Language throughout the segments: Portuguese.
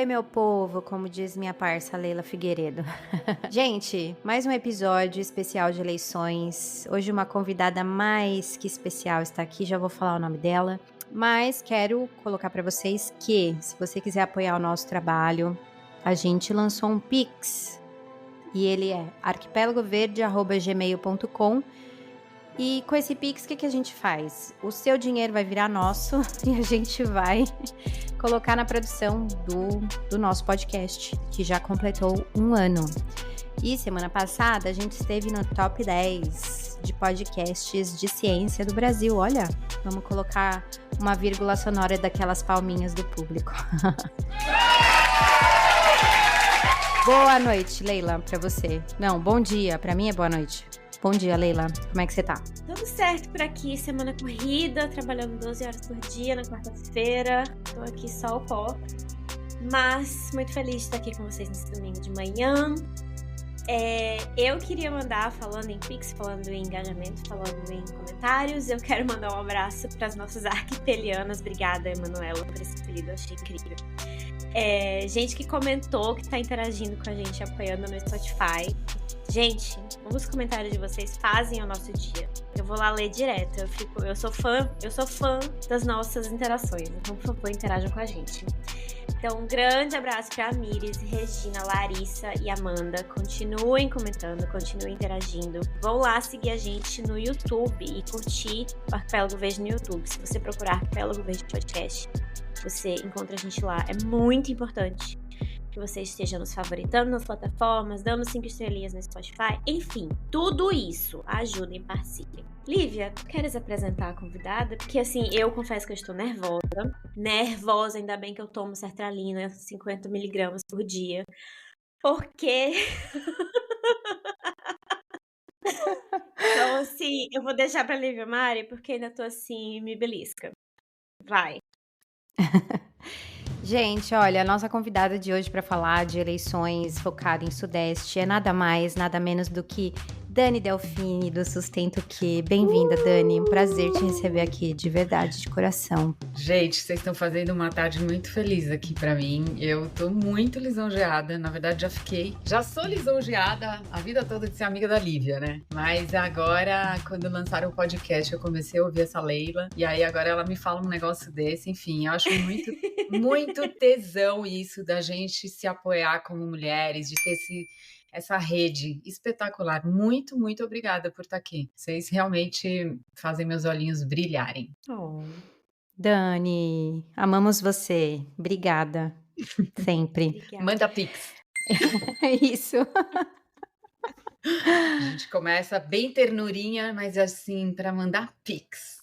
Oi, meu povo, como diz minha parça Leila Figueiredo. Gente, mais um episódio especial de eleições. Hoje uma convidada mais que especial está aqui, já vou falar o nome dela. Mas quero colocar para vocês que, se você quiser apoiar o nosso trabalho, a gente lançou um Pix. E ele é arquipelagoverde@gmail.com. E com esse Pix, o que a gente faz? O seu dinheiro vai virar nosso e a gente vai colocar na produção do nosso podcast, que já completou um ano. E semana passada a gente esteve no top 10 de podcasts de ciência do Brasil. Olha, vamos colocar uma vírgula sonora daquelas palminhas do público. Boa noite, Leila, pra você. Não, bom dia, pra mim é boa noite. Bom dia, Leila. Como é que você tá? Tudo certo por aqui, semana corrida, trabalhando 12 horas por dia na quarta-feira. Tô aqui só o pó. Mas muito feliz de estar aqui com vocês nesse domingo de manhã. Eu queria mandar, falando em Pix, falando em engajamento, falando em comentários, eu quero mandar um abraço para as nossas arquipelianas. Obrigada, Emanuela, por esse apelido, achei incrível. Gente que comentou, que tá interagindo com a gente, apoiando no Spotify. Gente, os comentários de vocês fazem o nosso dia. Eu vou lá ler direto. Eu sou fã das nossas interações. Então, por favor, interajam com a gente. Então, um grande abraço para Mires, Regina, Larissa e Amanda. Continuem comentando, continuem interagindo. Vão lá seguir a gente no YouTube e curtir o Arquipélago Verde no YouTube. Se você procurar Arquipélago Verde Podcast, você encontra a gente lá. É muito importante que você esteja nos favoritando nas plataformas, dando 5 estrelinhas no Spotify, enfim, tudo isso ajuda e participe. Lívia, queres apresentar a convidada? Porque assim, eu confesso que eu estou nervosa, ainda bem que eu tomo sertralina 50 miligramas por dia, porque... Então assim, eu vou deixar pra Lívia Mari, porque ainda tô assim, me belisca. Vai. Gente, olha, a nossa convidada de hoje para falar de eleições focada em Sudeste é nada mais, nada menos do que Dani Delfini, do Sustento Que. Bem-vinda, Dani. Um prazer te receber aqui, de verdade, de coração. Gente, vocês estão fazendo uma tarde muito feliz aqui pra mim. Eu tô muito lisonjeada. Na verdade, já sou lisonjeada a vida toda de ser amiga da Lívia, né? Mas agora, quando lançaram o podcast, eu comecei a ouvir essa Leila. E aí agora ela me fala um negócio desse. Enfim, eu acho muito tesão isso da gente se apoiar como mulheres, de ter essa rede espetacular. Muito, muito obrigada por estar aqui. Vocês realmente fazem meus olhinhos brilharem. Oh. Dani, amamos você. Obrigada. Sempre. Obrigada. Manda Pix. É isso. A gente começa bem ternurinha, mas assim, para mandar Pix.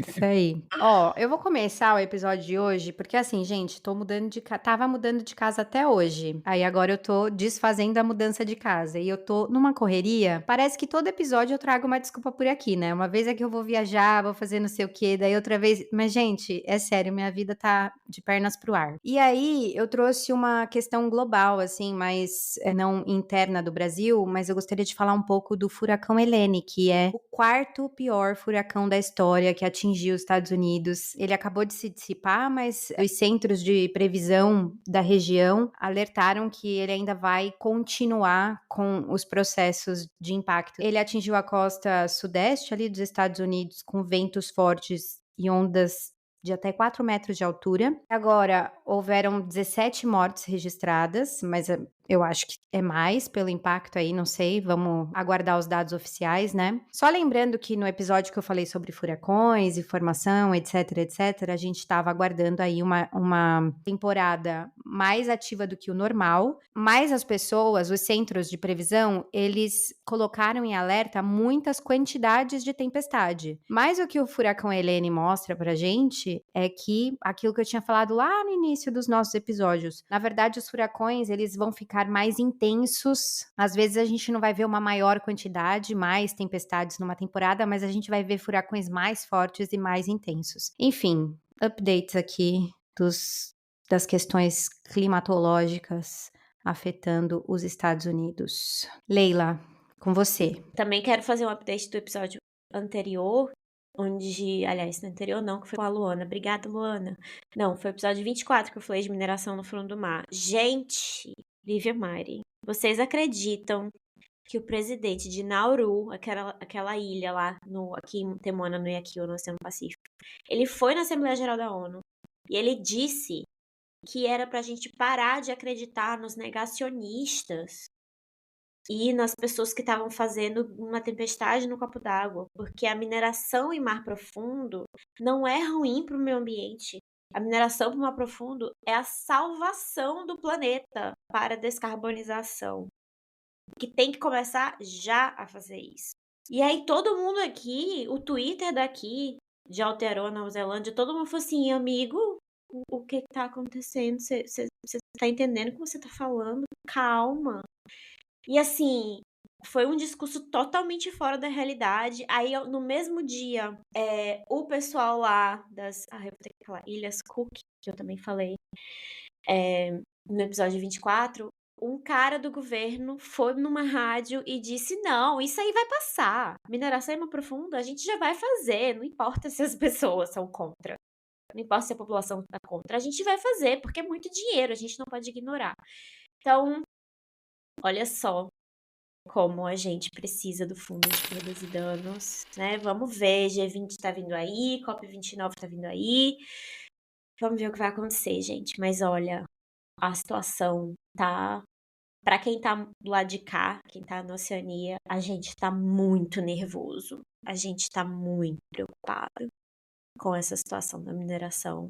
Isso aí. Ó, eu vou começar o episódio de hoje, porque assim, gente, tava mudando de casa até hoje. Aí agora eu tô desfazendo a mudança de casa e eu tô numa correria. Parece que todo episódio eu trago uma desculpa por aqui, né? Uma vez é que eu vou viajar, vou fazer não sei o quê, daí outra vez. Mas, gente, é sério, minha vida tá de pernas pro ar. E aí eu trouxe uma questão global, assim, mas não interna do Brasil, mas eu gostaria de falar um pouco do furacão Helene, que é o quarto pior furacão da história que atingiu os Estados Unidos. Ele acabou de se dissipar, mas os centros de previsão da região alertaram que ele ainda vai continuar com os processos de impacto. Ele atingiu a costa sudeste ali dos Estados Unidos com ventos fortes e ondas de até 4 metros de altura. Agora, houveram 17 mortes registradas, mas eu acho que é mais pelo impacto aí, não sei, vamos aguardar os dados oficiais, né? Só lembrando que no episódio que eu falei sobre furacões e formação, etc, a gente estava aguardando aí uma temporada mais ativa do que o normal, mas as pessoas, os centros de previsão, eles colocaram em alerta muitas quantidades de tempestade. Mas o que o furacão Helene mostra pra gente é que aquilo que eu tinha falado lá no início dos nossos episódios, na verdade os furacões, eles vão ficar mais intensos. Às vezes a gente não vai ver uma maior quantidade, mais tempestades numa temporada, mas a gente vai ver furacões mais fortes e mais intensos. Enfim, updates aqui das questões climatológicas afetando os Estados Unidos. Leila, com você. Também quero fazer um update do episódio anterior, onde, aliás, no anterior não, que foi com a Luana. Obrigada, Luana. Não, foi o episódio 24 que eu falei de mineração no fundo do mar. Gente, Lívia Mari, vocês acreditam que o presidente de Nauru, aquela ilha lá aqui em Temona, no Yaqui, no Oceano Pacífico, ele foi na Assembleia Geral da ONU e ele disse que era pra gente parar de acreditar nos negacionistas e nas pessoas que estavam fazendo uma tempestade no copo d'água, porque a mineração em mar profundo não é ruim para o meio ambiente. A mineração para o mar profundo é a salvação do planeta para a descarbonização, que tem que começar já a fazer isso. E aí todo mundo aqui, o Twitter daqui de Aotearoa, Nova Zelândia, todo mundo falou assim, amigo, o que tá acontecendo? Você tá entendendo o que você tá falando? Calma. E assim, foi um discurso totalmente fora da realidade. Aí, no mesmo dia, o pessoal lá das eu vou ter que falar, Ilhas Cook, que eu também falei, no episódio 24, um cara do governo foi numa rádio e disse: não, isso aí vai passar. Mineração em mar profundo, a gente já vai fazer. Não importa se as pessoas são contra. Não importa se a população está contra. A gente vai fazer, porque é muito dinheiro, a gente não pode ignorar. Então, olha só como a gente precisa do fundo de perdas e danos, né? Vamos ver, G20 tá vindo aí, COP29 tá vindo aí. Vamos ver o que vai acontecer, gente. Mas olha, a situação tá... Pra quem tá do lado de cá, quem tá na Oceania, a gente tá muito nervoso. A gente tá muito preocupado com essa situação da mineração.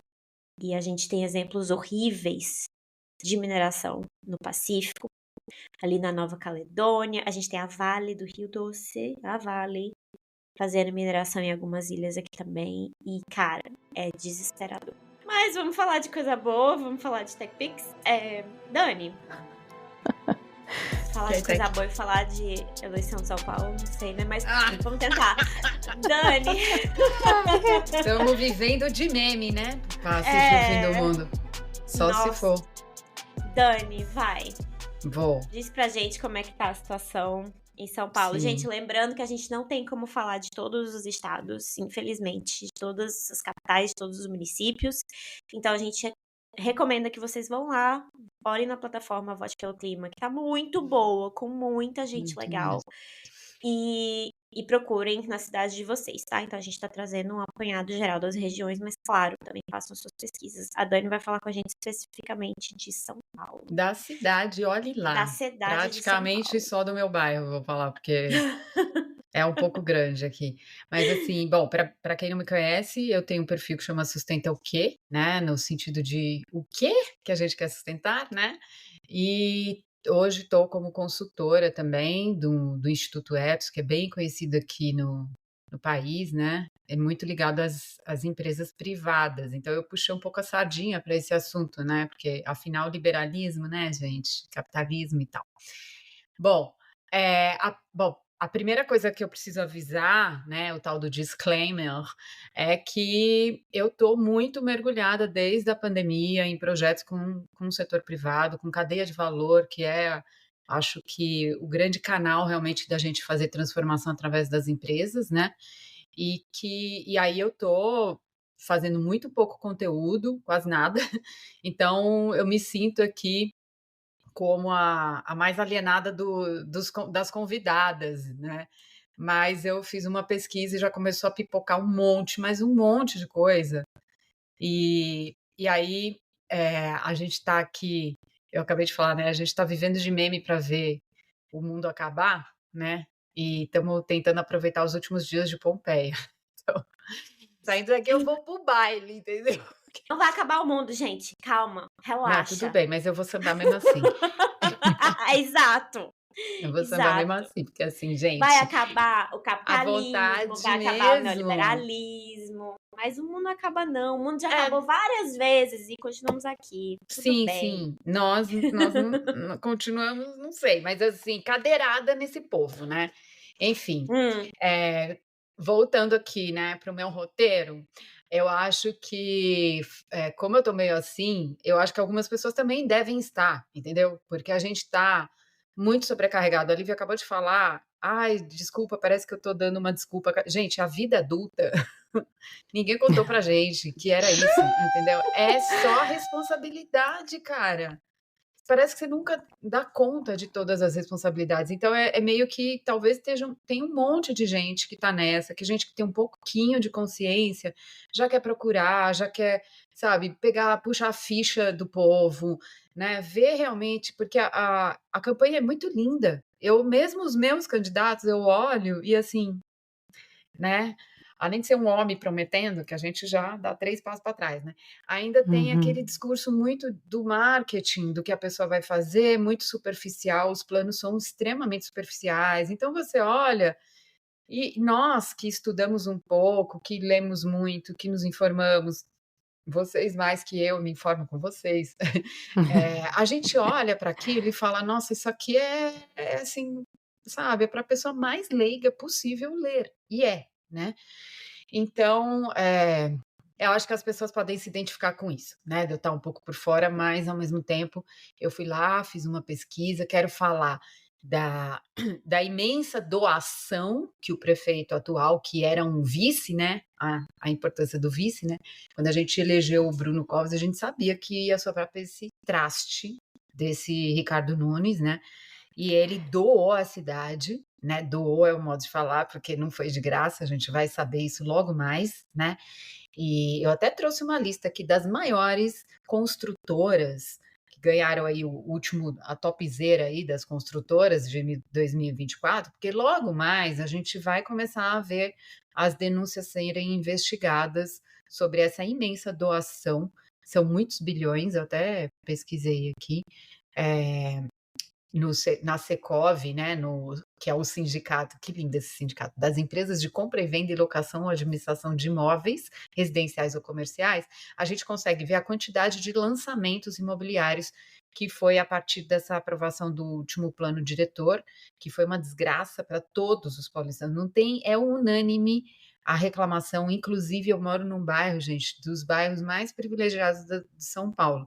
E a gente tem exemplos horríveis de mineração no Pacífico, ali na Nova Caledônia. A gente tem a Vale do Rio Doce, a Vale, fazendo mineração em algumas ilhas aqui também. E, cara, é desesperador. Mas vamos falar de coisa boa, vamos falar de TechPix. Dani, falar de coisa boa e falar de eleição de São Paulo, não sei, né? Mas vamos tentar. Dani! Estamos vivendo de meme, né? Pacífico, o fim do mundo. Só Nossa. se for. Dani, vai. Vou. Diz pra gente como é que tá a situação em São Paulo. Sim. Gente, lembrando que a gente não tem como falar de todos os estados, infelizmente, de todas as capitais, de todos os municípios. Então, a gente recomenda que vocês vão lá, olhem na plataforma Vote pelo Clima, que tá muito boa, com muita gente Muito legal. E procurem na cidade de vocês, tá? Então a gente tá trazendo um apanhado geral das regiões, mas claro, também façam suas pesquisas. A Dani vai falar com a gente especificamente de São Paulo. Da cidade, olhe lá. Da cidade Praticamente de São só do meu bairro, vou falar, porque é um pouco grande aqui. Mas assim, bom, para quem não me conhece, eu tenho um perfil que chama Sustenta o Quê, né? No sentido de o quê que a gente quer sustentar, né? E hoje estou como consultora também do Instituto Ethos, que é bem conhecido aqui no país, né? É muito ligado às empresas privadas. Então eu puxei um pouco a sardinha para esse assunto, né? Porque afinal liberalismo, né, gente? Capitalismo e tal. Bom, a primeira coisa que eu preciso avisar, né, o tal do disclaimer, é que eu estou muito mergulhada desde a pandemia em projetos com o setor privado, com cadeia de valor, que acho que o grande canal realmente da gente fazer transformação através das empresas, né? E aí eu estou fazendo muito pouco conteúdo, quase nada. Então eu me sinto aqui como a mais alienada das convidadas, né? Mas eu fiz uma pesquisa e já começou a pipocar um monte, mas um monte de coisa. E aí a gente está aqui, eu acabei de falar, né? A gente está vivendo de meme para ver o mundo acabar, né? E estamos tentando aproveitar os últimos dias de Pompeia. Então, saindo daqui eu vou pro baile, entendeu? Não vai acabar o mundo, gente. Calma, Não, relaxa. tudo bem, mas eu vou sambar mesmo assim. Exato. Eu vou sambar mesmo assim, porque assim, gente... Vai acabar o a capitalismo, vontade vai acabar o mesmo. neoliberalismo. Mas o mundo não acaba, não. O mundo já acabou várias vezes e continuamos aqui. Tudo Sim, bem. sim. Nós não continuamos, não sei, mas assim, cadeirada nesse povo, né? Enfim, voltando aqui, né, para o meu roteiro, eu acho que, como eu tô meio assim, eu acho que algumas pessoas também devem estar, entendeu? Porque a gente está muito sobrecarregado. A Lívia acabou de falar, Ai, desculpa, parece que eu tô dando uma desculpa. Gente, a vida adulta, ninguém contou pra gente que era isso, entendeu? É só responsabilidade, cara. Parece que você nunca dá conta de todas as responsabilidades. Então é meio que talvez tem um monte de gente que tá nessa, que gente que tem um pouquinho de consciência, já quer procurar, já quer, sabe, pegar, puxar a ficha do povo, né? Ver realmente, porque a campanha é muito linda. Eu, mesmo os meus candidatos, eu olho e assim, né? Além de ser um homem prometendo, que a gente já dá 3 passos para trás, né? Ainda tem aquele Uhum. discurso muito do marketing, do que a pessoa vai fazer, muito superficial, os planos são extremamente superficiais. Então você olha, e nós que estudamos um pouco, que lemos muito, que nos informamos, vocês mais que eu, me informam com vocês. A gente olha para aquilo e fala: "Nossa, isso aqui é assim, sabe, é para a pessoa mais leiga possível ler", e é, né? Então, eu acho que as pessoas podem se identificar com isso, né, de eu estar um pouco por fora, mas ao mesmo tempo eu fui lá, fiz uma pesquisa, quero falar da da imensa doação que o prefeito atual, que era um vice, né, a importância do vice, né, quando a gente elegeu o Bruno Covas, a gente sabia que ia sobrar para esse traste desse Ricardo Nunes, né, e ele doou a cidade, né? Doou é o modo de falar, porque não foi de graça, a gente vai saber isso logo mais, né? E eu até trouxe uma lista aqui das maiores construtoras que ganharam aí o último, a topzera aí das construtoras de 2024, porque logo mais a gente vai começar a ver as denúncias serem investigadas sobre essa imensa doação. São muitos bilhões, eu até pesquisei aqui. É, na Secov, né, que é o sindicato, que lindo esse sindicato, das empresas de compra e venda e locação ou administração de imóveis residenciais ou comerciais, a gente consegue ver a quantidade de lançamentos imobiliários que foi a partir dessa aprovação do último plano diretor, que foi uma desgraça para todos os paulistanos. Não tem, é unânime a reclamação, inclusive eu moro num bairro, gente, dos bairros mais privilegiados de São Paulo.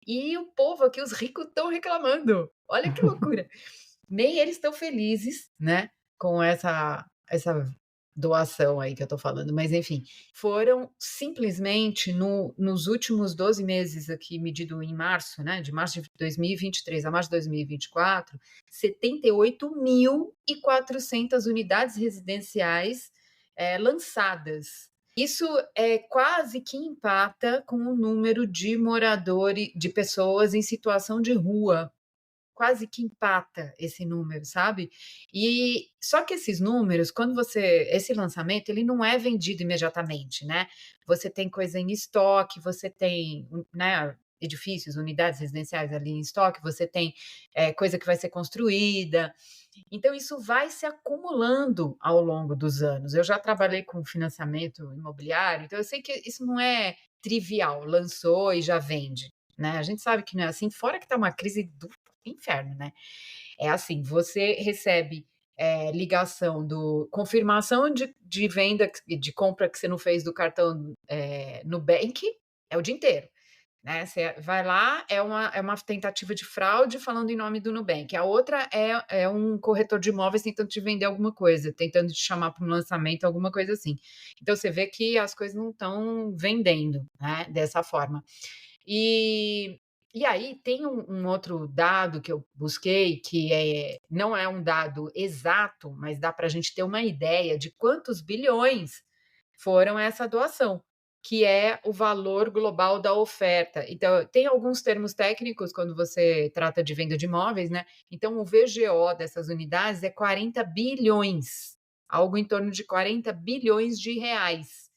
E o povo aqui, os ricos, estão reclamando. Olha que loucura. Nem eles estão felizes, né, com essa doação aí que eu estou falando, mas enfim, foram simplesmente nos últimos 12 meses aqui, medido em março, né, de março de 2023 a março de 2024, 78.400 unidades residenciais lançadas. Isso é quase que empata com o número de moradores, de pessoas em situação de rua. Quase que empata esse número, sabe? E só que esses números, esse lançamento, ele não é vendido imediatamente, né? Você tem coisa em estoque, você tem, né, edifícios, unidades residenciais ali em estoque, você tem coisa que vai ser construída. Então, isso vai se acumulando ao longo dos anos. Eu já trabalhei com financiamento imobiliário, então eu sei que isso não é trivial, lançou e já vende, né? A gente sabe que não é assim, fora que está uma crise do inferno, né? É assim, você recebe ligação confirmação de venda, de compra que você não fez do cartão Nubank, é o dia inteiro. Né, você vai lá, é uma tentativa de fraude falando em nome do Nubank. A outra é um corretor de imóveis tentando te vender alguma coisa, tentando te chamar para um lançamento, alguma coisa assim. Então você vê que as coisas não estão vendendo, né, dessa forma. E, e aí tem um outro dado que eu busquei, que não é um dado exato, mas dá para a gente ter uma ideia de quantos bilhões foram essa doação, que é o valor global da oferta. Então, tem alguns termos técnicos quando você trata de venda de imóveis, né? Então, o VGO dessas unidades é 40 bilhões, algo em torno de 40 bilhões de reais.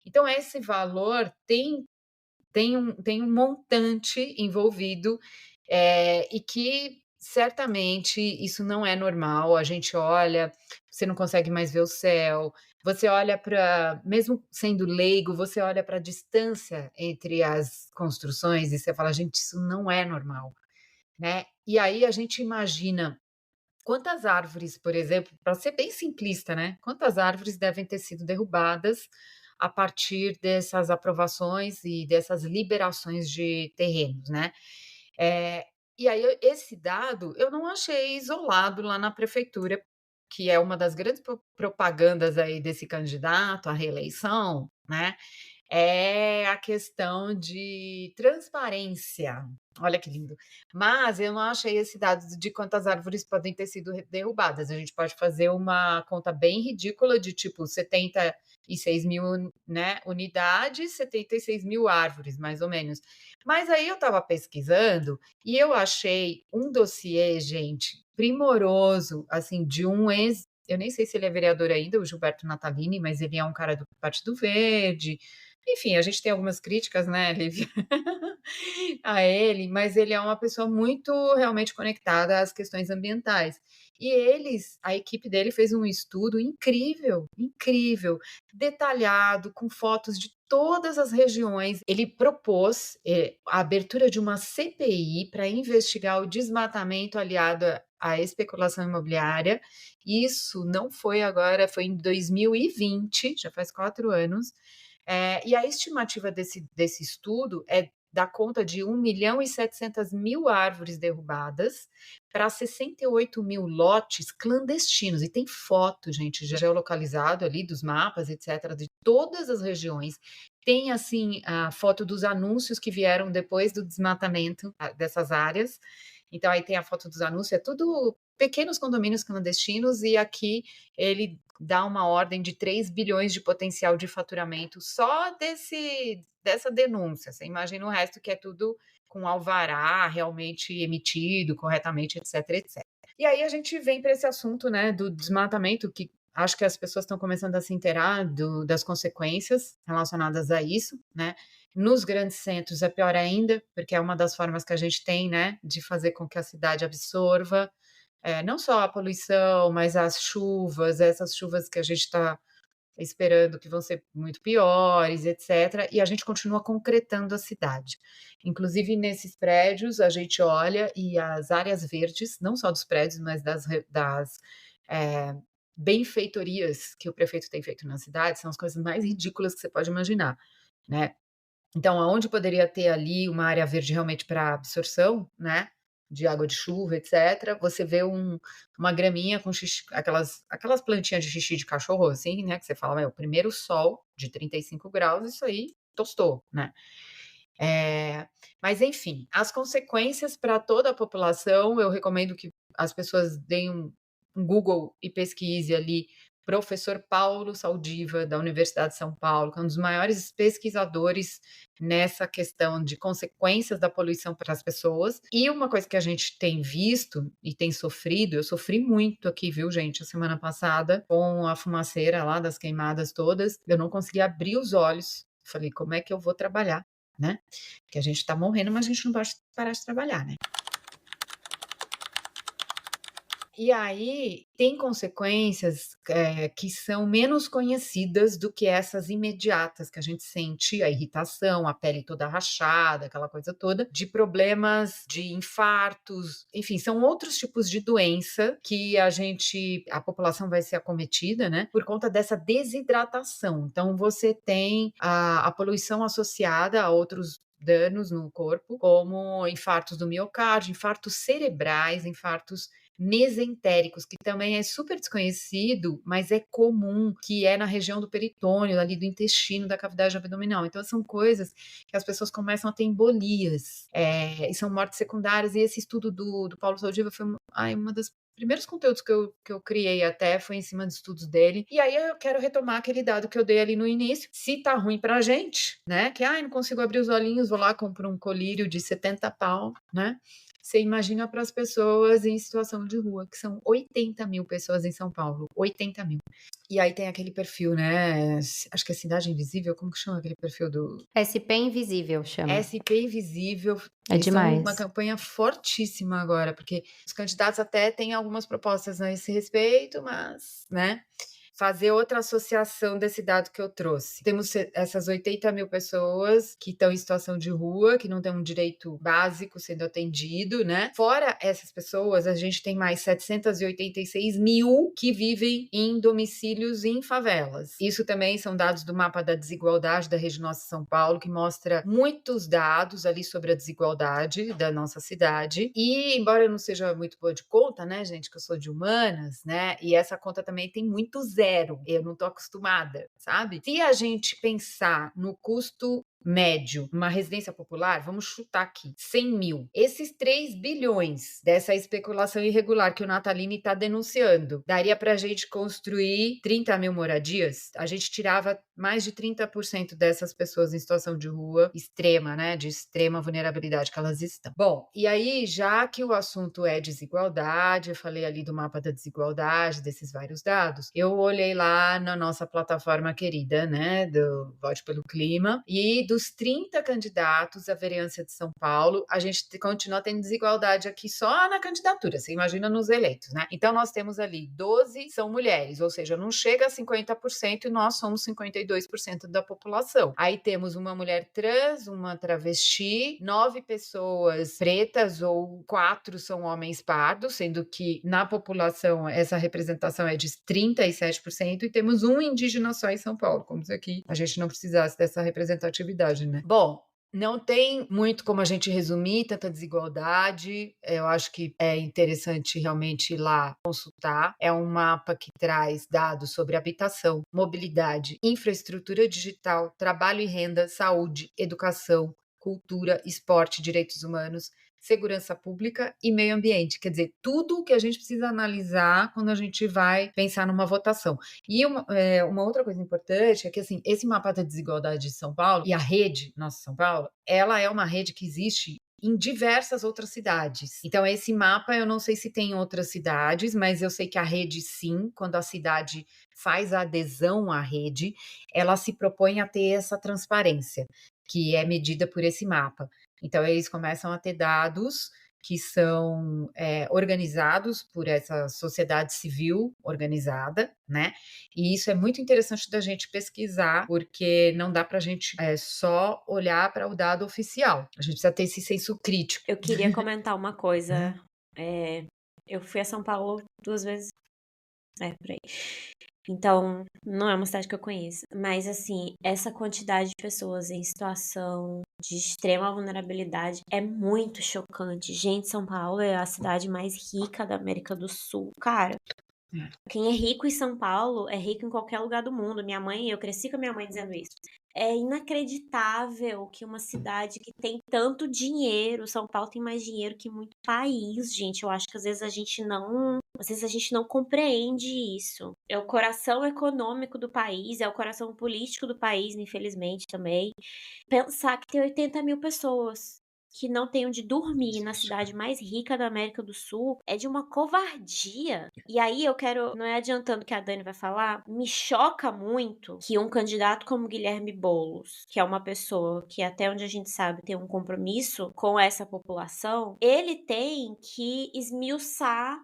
Então, esse valor tem um montante envolvido, e que certamente isso não é normal. A gente olha, você não consegue mais ver o céu, você olha para, mesmo sendo leigo, você olha para a distância entre as construções e você fala: "Gente, isso não é normal", né. E aí a gente imagina quantas árvores, por exemplo, para ser bem simplista, né, quantas árvores devem ter sido derrubadas a partir dessas aprovações e dessas liberações de terrenos, né. Eh, e aí esse dado eu não achei isolado lá na prefeitura, que é uma das grandes propagandas aí desse candidato à reeleição, né, é a questão de transparência. Olha que lindo. Mas eu não achei esse dado de quantas árvores podem ter sido derrubadas. A gente pode fazer uma conta bem ridícula de tipo 76 mil, né, unidades, 76 mil árvores, mais ou menos. Mas aí eu estava pesquisando e eu achei um dossiê, gente, primoroso, assim, de um ex. Eu nem sei se ele é vereador ainda, o Gilberto Natalini, mas ele é um cara do Partido Verde. Enfim, a gente tem algumas críticas, né, Lívia, a ele, mas ele é uma pessoa muito realmente conectada às questões ambientais. E a equipe dele fez um estudo incrível, incrível, detalhado, com fotos de todas as regiões. Ele propôs a abertura de uma CPI para investigar o desmatamento aliado à especulação imobiliária. Isso não foi agora, foi em 2020, já faz 4 anos. E a estimativa desse estudo é dar conta de 1.700.000 árvores derrubadas para 68 mil lotes clandestinos. E tem foto, gente, geolocalizado ali dos mapas, etc., de todas as regiões. Tem, assim, a foto dos anúncios que vieram depois do desmatamento dessas áreas. Então, aí tem a foto dos anúncios, é tudo pequenos condomínios clandestinos, e aqui ele dá uma ordem de 3 bilhões de potencial de faturamento só dessa denúncia. Você imagina o resto, que é tudo com alvará realmente emitido corretamente, etc, etc. E aí a gente vem para esse assunto, né, do desmatamento, que acho que as pessoas estão começando a se inteirar das consequências relacionadas a isso, né? Nos grandes centros é pior ainda, porque é uma das formas que a gente tem, né, de fazer com que a cidade absorva não só a poluição, mas as chuvas, essas chuvas que a gente está esperando que vão ser muito piores, etc. E a gente continua concretando a cidade. Inclusive, nesses prédios, a gente olha e as áreas verdes, não só dos prédios, mas das benfeitorias que o prefeito tem feito na cidade, são as coisas mais ridículas que você pode imaginar, né? Então, aonde poderia ter ali uma área verde realmente para absorção, né, de água de chuva, etc., você vê uma graminha com xixi, aquelas plantinhas de xixi de cachorro, assim, né, que você fala, o primeiro sol de 35 graus, isso aí tostou, né? Mas, enfim, as consequências para toda a população, eu recomendo que as pessoas deem um Google e pesquise ali professor Paulo Saldiva, da Universidade de São Paulo, que é um dos maiores pesquisadores nessa questão de consequências da poluição para as pessoas. E uma coisa que a gente tem visto e tem sofrido, eu sofri muito aqui, viu, gente, a semana passada, com a fumaceira lá das queimadas todas, eu não consegui abrir os olhos. Falei, como é que eu vou trabalhar, né? Porque a gente está morrendo, mas a gente não pode parar de trabalhar, né? E aí tem consequências que são menos conhecidas do que essas imediatas que a gente sente, a irritação, a pele toda rachada, aquela coisa toda, de problemas de infartos, enfim, são outros tipos de doença que a população vai ser acometida, né, por conta dessa desidratação. Então você tem a poluição associada a outros danos no corpo, como infartos do miocárdio, infartos cerebrais, infartos mesentéricos, que também é super desconhecido, mas é comum, que é na região do peritônio, ali do intestino, da cavidade abdominal. Então, são coisas que as pessoas começam a ter embolias, e são mortes secundárias, e esse estudo do Paulo Saldiva foi uma das primeiros conteúdos que eu criei até foi em cima de estudos dele. E aí eu quero retomar aquele dado que eu dei ali no início. Se tá ruim pra gente, né? Que não consigo abrir os olhinhos, vou lá, compro um colírio de 70 pau, né? Você imagina para as pessoas em situação de rua, que são 80 mil pessoas em São Paulo. 80 mil. E aí tem aquele perfil, né? Acho que é Cidade Invisível, como que chama aquele perfil do... SP Invisível chama. SP Invisível. É Eles demais. são uma campanha fortíssima agora, porque os candidatos até têm algumas propostas a esse respeito, mas, né? fazer outra associação desse dado que eu trouxe. Temos essas 80 mil pessoas que estão em situação de rua, que não têm um direito básico sendo atendido, né? Fora essas pessoas, a gente tem mais 786 mil que vivem em domicílios em favelas. Isso também são dados do mapa da desigualdade da Rede Nossa São Paulo, que mostra muitos dados ali sobre a desigualdade da nossa cidade. E, embora eu não seja muito boa de conta, né, gente, que eu sou de humanas, né, e essa conta também tem muito zero, eu não tô acostumada, sabe? Se a gente pensar no custo médio, uma residência popular, vamos chutar aqui, 100 mil. Esses 3 bilhões dessa especulação irregular que o Natalini está denunciando, daria para a gente construir 30 mil moradias? A gente tirava mais de 30% dessas pessoas em situação de rua extrema, né, de extrema vulnerabilidade que elas estão. Bom, e aí, já que o assunto é desigualdade, eu falei ali do mapa da desigualdade, desses vários dados, eu olhei lá na nossa plataforma querida, né, do Vote pelo Clima, e dos 30 candidatos à vereança de São Paulo, a gente continua tendo desigualdade aqui só na candidatura, você imagina nos eleitos, né? Então, nós temos ali 12 são mulheres, ou seja, não chega a 50% e nós somos 52% da população. Aí temos uma mulher trans, uma travesti, 9 pessoas pretas ou 4 são homens pardos, sendo que na população essa representação é de 37% e temos um indígena só em São Paulo, como se aqui a gente não precisasse dessa representatividade, né? Bom, não tem muito como a gente resumir tanta desigualdade. Eu acho que é interessante realmente ir lá consultar. É um mapa que traz dados sobre habitação, mobilidade, infraestrutura digital, trabalho e renda, saúde, educação, cultura, esporte, direitos humanos, segurança pública e meio ambiente. Quer dizer, tudo o que a gente precisa analisar quando a gente vai pensar numa votação. E uma outra coisa importante é que, assim, esse mapa da desigualdade de São Paulo e a rede Nossa São Paulo, ela é uma rede que existe em diversas outras cidades. Então, esse mapa eu não sei se tem em outras cidades, mas eu sei que a rede sim, quando a cidade faz a adesão à rede, ela se propõe a ter essa transparência, que é medida por esse mapa. Então, eles começam a ter dados que são organizados por essa sociedade civil organizada, né? E isso é muito interessante da gente pesquisar, porque não dá para a gente só olhar para o dado oficial. A gente precisa ter esse senso crítico. Eu queria comentar uma coisa. Eu fui a São Paulo 2 vezes. Por aí. Então, não é uma cidade que eu conheço. Mas, assim, essa quantidade de pessoas em situação de extrema vulnerabilidade é muito chocante. Gente, São Paulo é a cidade mais rica da América do Sul. Cara, quem é rico em São Paulo é rico em qualquer lugar do mundo. Eu cresci com a minha mãe dizendo isso. É inacreditável que uma cidade que tem tanto dinheiro, São Paulo tem mais dinheiro que muito país, gente. Eu acho que às vezes a gente não compreende isso. É o coração econômico do país, é o coração político do país, infelizmente também. Pensar que tem 80 mil pessoas que não tem onde dormir na cidade mais rica da América do Sul é de uma covardia. E aí eu quero, não é adiantando o que a Dani vai falar, me choca muito que um candidato como Guilherme Boulos, que é uma pessoa que até onde a gente sabe tem um compromisso com essa população, ele tem que esmiuçar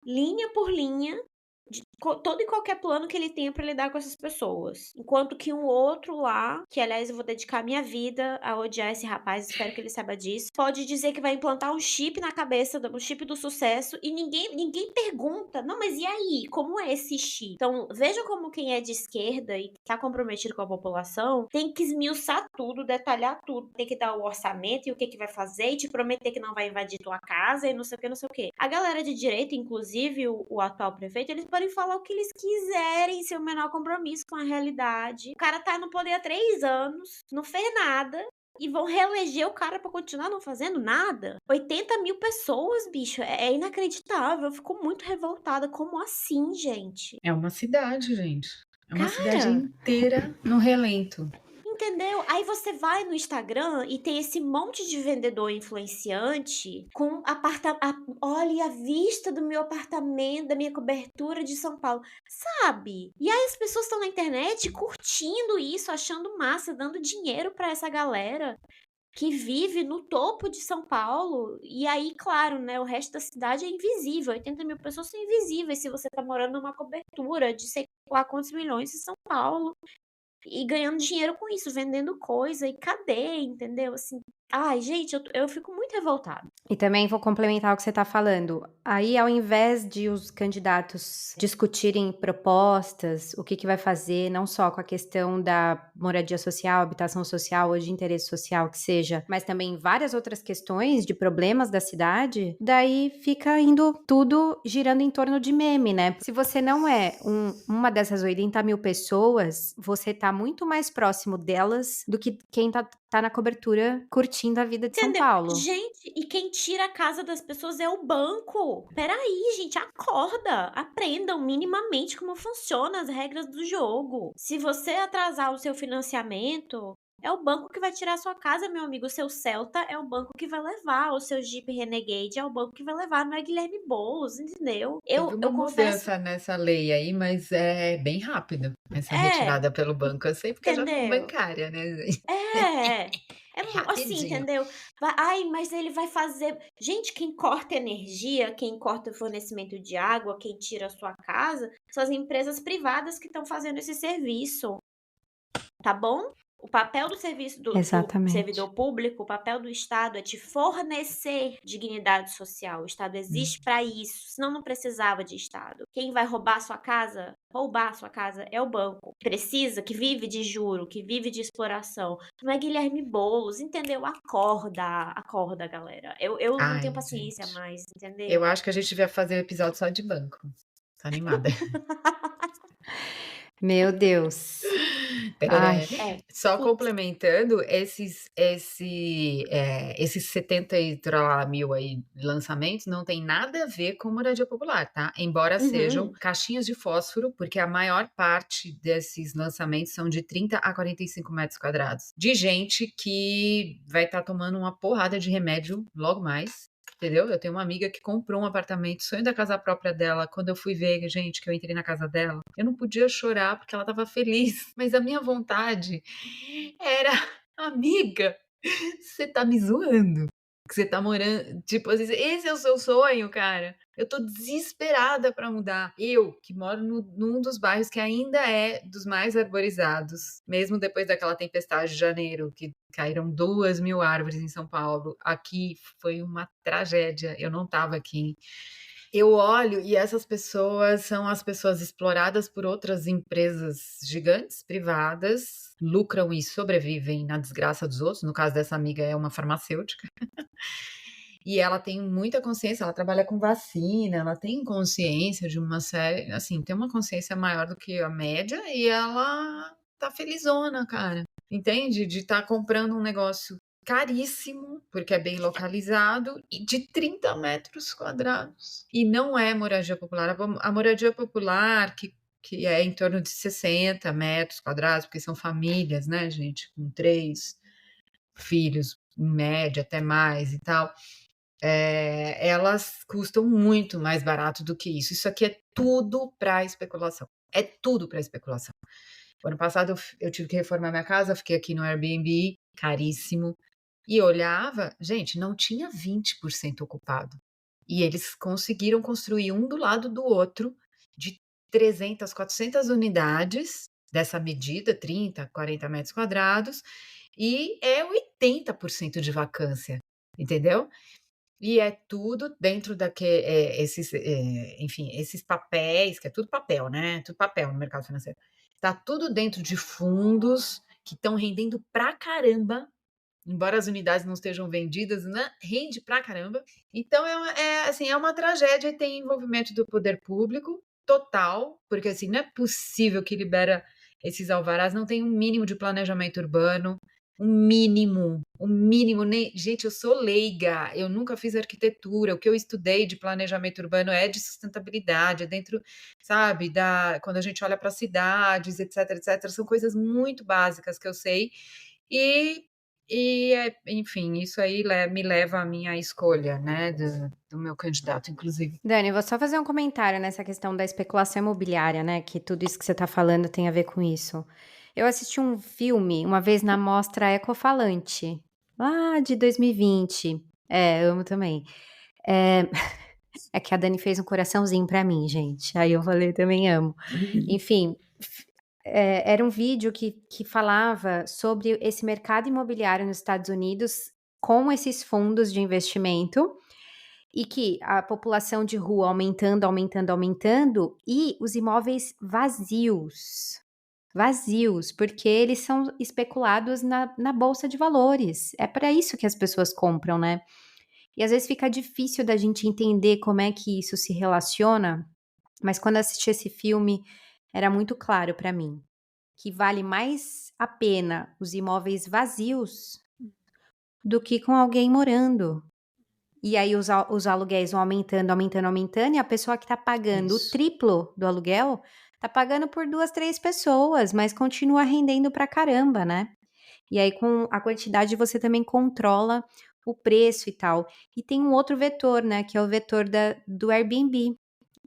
linha por linha de todo e qualquer plano que ele tenha pra lidar com essas pessoas. Enquanto que um outro lá, que aliás eu vou dedicar minha vida a odiar esse rapaz, espero que ele saiba disso, pode dizer que vai implantar um chip na cabeça, um chip do sucesso, e ninguém pergunta, não, mas e aí? Como é esse chip? Então, veja como quem é de esquerda e tá comprometido com a população, tem que esmiuçar tudo, detalhar tudo, tem que dar o orçamento e o que vai fazer, e te prometer que não vai invadir tua casa, e não sei o que, não sei o que. A galera de direita, inclusive o atual prefeito, eles podem falar o que eles quiserem, sem o menor compromisso com a realidade. O cara tá no poder há 3 anos, não fez nada, e vão reeleger o cara pra continuar não fazendo nada? 80 mil pessoas, bicho, é inacreditável. Eu fico muito revoltada. Como assim, gente? É uma cidade, gente. É uma cidade inteira no relento. Entendeu? Aí você vai no Instagram e tem esse monte de vendedor influenciante com olha a vista do meu apartamento, da minha cobertura de São Paulo, sabe? E aí as pessoas estão na internet curtindo isso, achando massa, dando dinheiro pra essa galera. que vive no topo de São Paulo, e aí, claro, né, o resto da cidade é invisível, 80.000 pessoas são invisíveis se você tá morando numa cobertura de sei lá quantos milhões em São Paulo, e ganhando dinheiro com isso, vendendo coisa, e cadê, entendeu? Assim, ai, gente, eu fico muito revoltada. E também vou complementar o que você está falando. Aí, ao invés de os candidatos discutirem propostas, o que vai fazer, não só com a questão da moradia social, habitação social ou de interesse social que seja, mas também várias outras questões de problemas da cidade, daí fica indo tudo girando em torno de meme, né? Se você não é uma dessas 80.000 pessoas, você tá muito mais próximo delas do que quem tá na cobertura curtindo a vida de São Entendeu? Paulo. Gente, e quem tira a casa das pessoas é o banco. Peraí, gente, acorda. Aprendam minimamente como funcionam as regras do jogo. Se você atrasar o seu financiamento, é o banco que vai tirar a sua casa, meu amigo. O seu Celta é o banco que vai levar. O seu Jeep Renegade é o banco que vai levar. Não é Guilherme Boulos, entendeu? Teve Eu uma confesso. mudança nessa lei aí, mas é bem rápido essa É, retirada pelo banco. Eu sei porque eu já fui entendeu? bancária, né? É, é É assim, rapidinho. entendeu? Ai, mas ele vai fazer. Gente, quem corta energia, quem corta o fornecimento de água, quem tira a sua casa, são as empresas privadas que estão fazendo esse serviço, tá bom? O papel do serviço do Exatamente. servidor público, o papel do Estado é te fornecer dignidade social. O Estado existe para isso, senão não precisava de Estado. Quem vai roubar a sua casa é o banco. Precisa, que vive de juro, que vive de exploração. Não é Guilherme Boulos, entendeu? Acorda, acorda, galera. Eu não tenho Ai, paciência gente. mais, Eu entendeu? acho que a gente devia fazer um episódio só de banco. Tô animada. Meu Deus. Ai, Tereré. É, Só putz. complementando, esses 70 e tralá mil aí lançamentos não tem nada a ver com moradia popular, tá? Embora sejam Uhum. caixinhas de fósforo, porque a maior parte desses lançamentos são de 30 a 45 metros quadrados. De gente que vai estar tomando uma porrada de remédio logo mais. Entendeu? Eu tenho uma amiga que comprou um apartamento, sonho da casa própria dela. Quando eu fui ver, gente, que eu entrei na casa dela, eu não podia chorar porque ela estava feliz. Mas a minha vontade era, amiga, você tá me zoando. Que você tá morando. Tipo, esse é o seu sonho, cara. Eu tô desesperada pra mudar. Eu, que moro num dos bairros que ainda é dos mais arborizados, mesmo depois daquela tempestade de janeiro, que caíram 2.000 árvores em São Paulo. Aqui foi uma tragédia. Eu não tava aqui. Eu olho e essas pessoas são as pessoas exploradas por outras empresas gigantes, privadas, lucram e sobrevivem na desgraça dos outros. No caso dessa amiga, é uma farmacêutica. E ela tem muita consciência, ela trabalha com vacina, ela tem consciência de uma série, assim, tem uma consciência maior do que a média e ela tá felizona, cara. Entende? De estar comprando um negócio caríssimo, porque é bem localizado, e de 30 metros quadrados. E não é moradia popular. A moradia popular, que é em torno de 60 metros quadrados, porque são famílias, né, gente, com 3 filhos, em média, até mais e tal. Elas custam muito mais barato do que isso. Isso aqui é tudo para especulação. É tudo para especulação. O ano passado eu tive que reformar minha casa, fiquei aqui no Airbnb, caríssimo, e olhava, gente, não tinha 20% ocupado. E eles conseguiram construir um do lado do outro, de 300, 400 unidades dessa medida, 30, 40 metros quadrados, e é 80% de vacância, entendeu? E é tudo dentro enfim, esses papéis, que é tudo papel, né? Tudo papel no mercado financeiro. Tá tudo dentro de fundos que estão rendendo pra caramba, embora as unidades não estejam vendidas, né? Rende pra caramba. Então assim, é uma tragédia e tem envolvimento do poder público total, porque assim, não é possível que libera esses alvarás, não tem um mínimo de planejamento urbano, um mínimo, nem, gente, eu sou leiga, eu nunca fiz arquitetura, o que eu estudei de planejamento urbano é de sustentabilidade, é dentro, sabe, quando a gente olha para cidades, etc, etc, são coisas muito básicas que eu sei, e, enfim, isso aí me leva à minha escolha, né, do meu candidato, inclusive. Dani, vou só fazer um comentário nessa questão da especulação imobiliária, né? Que tudo isso que você tá falando tem a ver com isso. Eu assisti um filme uma vez na mostra Ecofalante. lá de 2020. Amo também. É, é que a Dani fez um coraçãozinho pra mim, gente. Aí eu falei, também amo. Enfim, era um vídeo que falava sobre esse mercado imobiliário nos Estados Unidos com esses fundos de investimento e que a população de rua aumentando, aumentando, aumentando e os imóveis vazios. Vazios, porque eles são especulados na bolsa de valores. É para isso que as pessoas compram, né? E às vezes fica difícil da gente entender como é que isso se relaciona, mas quando eu assisti esse filme, era muito claro para mim que vale mais a pena os imóveis vazios do que com alguém morando. E aí os aluguéis vão aumentando, aumentando, aumentando, e a pessoa que está pagando o Isso. triplo do aluguel está pagando por 2, 3 pessoas, mas continua rendendo pra caramba, né? E aí com a quantidade você também controla o preço e tal. E tem um outro vetor, né, que é o vetor do Airbnb,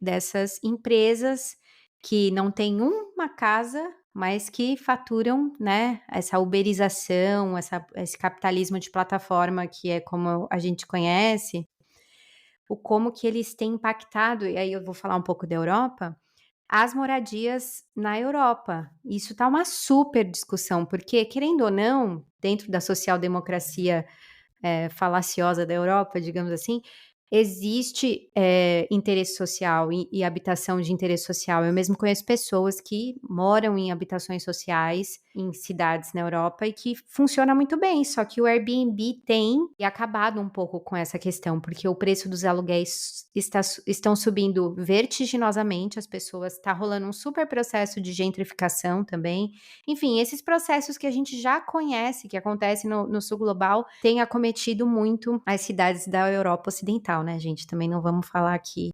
dessas empresas que não têm uma casa, mas que faturam, né, essa uberização, esse capitalismo de plataforma que é como a gente conhece, o como que eles têm impactado, e aí eu vou falar um pouco da Europa, as moradias na Europa. Isso tá uma super discussão, porque, querendo ou não, dentro da social-democracia falaciosa da Europa, digamos assim, existe interesse social e habitação de interesse social. Eu mesmo conheço pessoas que moram em habitações sociais em cidades na Europa e que funciona muito bem, só que o Airbnb tem acabado um pouco com essa questão, porque o preço dos aluguéis estão subindo vertiginosamente, as pessoas, está rolando um super processo de gentrificação também. Enfim, esses processos que a gente já conhece, que acontecem no sul global, têm acometido muito as cidades da Europa Ocidental, né, gente? Também não vamos falar aqui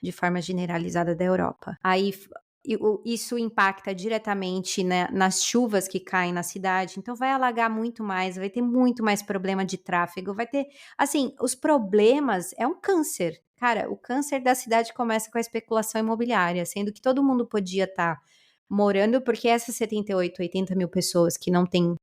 de forma generalizada da Europa. Aí isso impacta diretamente, né, nas chuvas que caem na cidade, então vai alagar muito mais, vai ter muito mais problema de tráfego, vai ter, assim, os problemas é um câncer. Cara, o câncer da cidade começa com a especulação imobiliária, sendo que todo mundo podia estar morando, porque essas 78, 80 mil pessoas que não têm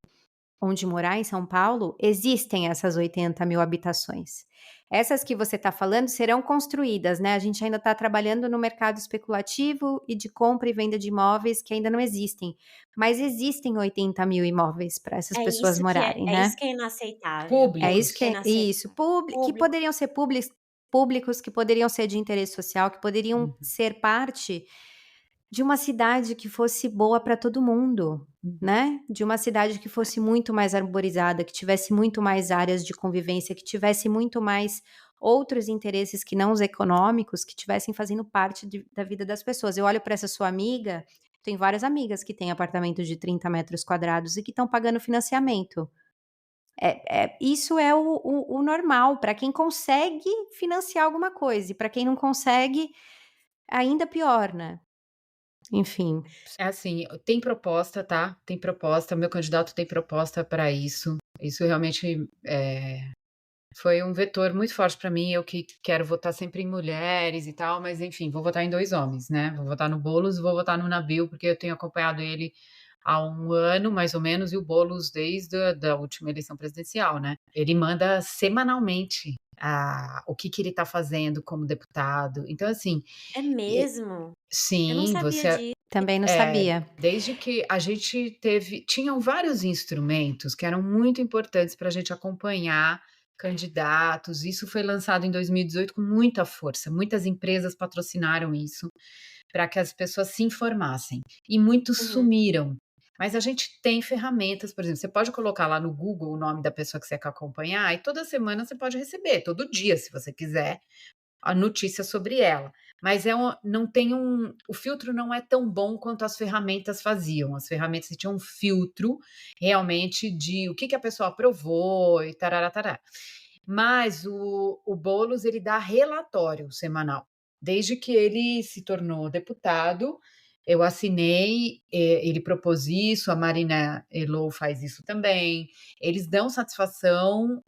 onde morar em São Paulo, existem essas 80 mil habitações. Essas que você está falando serão construídas, né? A gente ainda está trabalhando no mercado especulativo e de compra e venda de imóveis que ainda não existem. Mas existem 80 mil imóveis para essas pessoas morarem, É isso né? que é inaceitável. É É isso isso que que é é inaceitável. isso, que poderiam ser públicos, que poderiam ser de interesse social, que poderiam Uhum. ser parte de uma cidade que fosse boa para todo mundo, né? De uma cidade que fosse muito mais arborizada, que tivesse muito mais áreas de convivência, que tivesse muito mais outros interesses que não os econômicos, que tivessem fazendo parte da vida das pessoas. Eu olho para essa sua amiga, tem várias amigas que têm apartamentos de 30 metros quadrados e que estão pagando financiamento. Isso é o normal para quem consegue financiar alguma coisa, e para quem não consegue, ainda pior, né? Enfim. É assim, tem proposta, tá? Tem proposta, o meu candidato tem proposta para isso. Isso realmente foi um vetor muito forte para mim. Eu que quero votar sempre em mulheres e tal, mas enfim, vou votar em 2 homens, né? Vou votar no Boulos, vou votar no Nabil, porque eu tenho acompanhado ele há 1 ano, mais ou menos, e o Boulos desde a da última eleição presidencial, né? Ele manda semanalmente o que ele está fazendo como deputado. Então, assim, É e mesmo? Eu não sim, sabia você disso. Também não sabia. desde que a gente tinham vários instrumentos que eram muito importantes para a gente acompanhar candidatos. Isso foi lançado em 2018 com muita força. Muitas empresas patrocinaram isso para que as pessoas se informassem. E muitos Uhum. sumiram. Mas a gente tem ferramentas, por exemplo, você pode colocar lá no Google o nome da pessoa que você quer acompanhar e toda semana você pode receber, todo dia, se você quiser, a notícia sobre ela. Mas não tem o filtro não é tão bom quanto as ferramentas faziam. As ferramentas tinham um filtro realmente de o que a pessoa aprovou e tarará, tarará. Mas o Boulos, ele dá relatório semanal. Desde que ele se tornou deputado, eu assinei, ele propôs isso, a Marina Elou faz isso também. Eles dão satisfação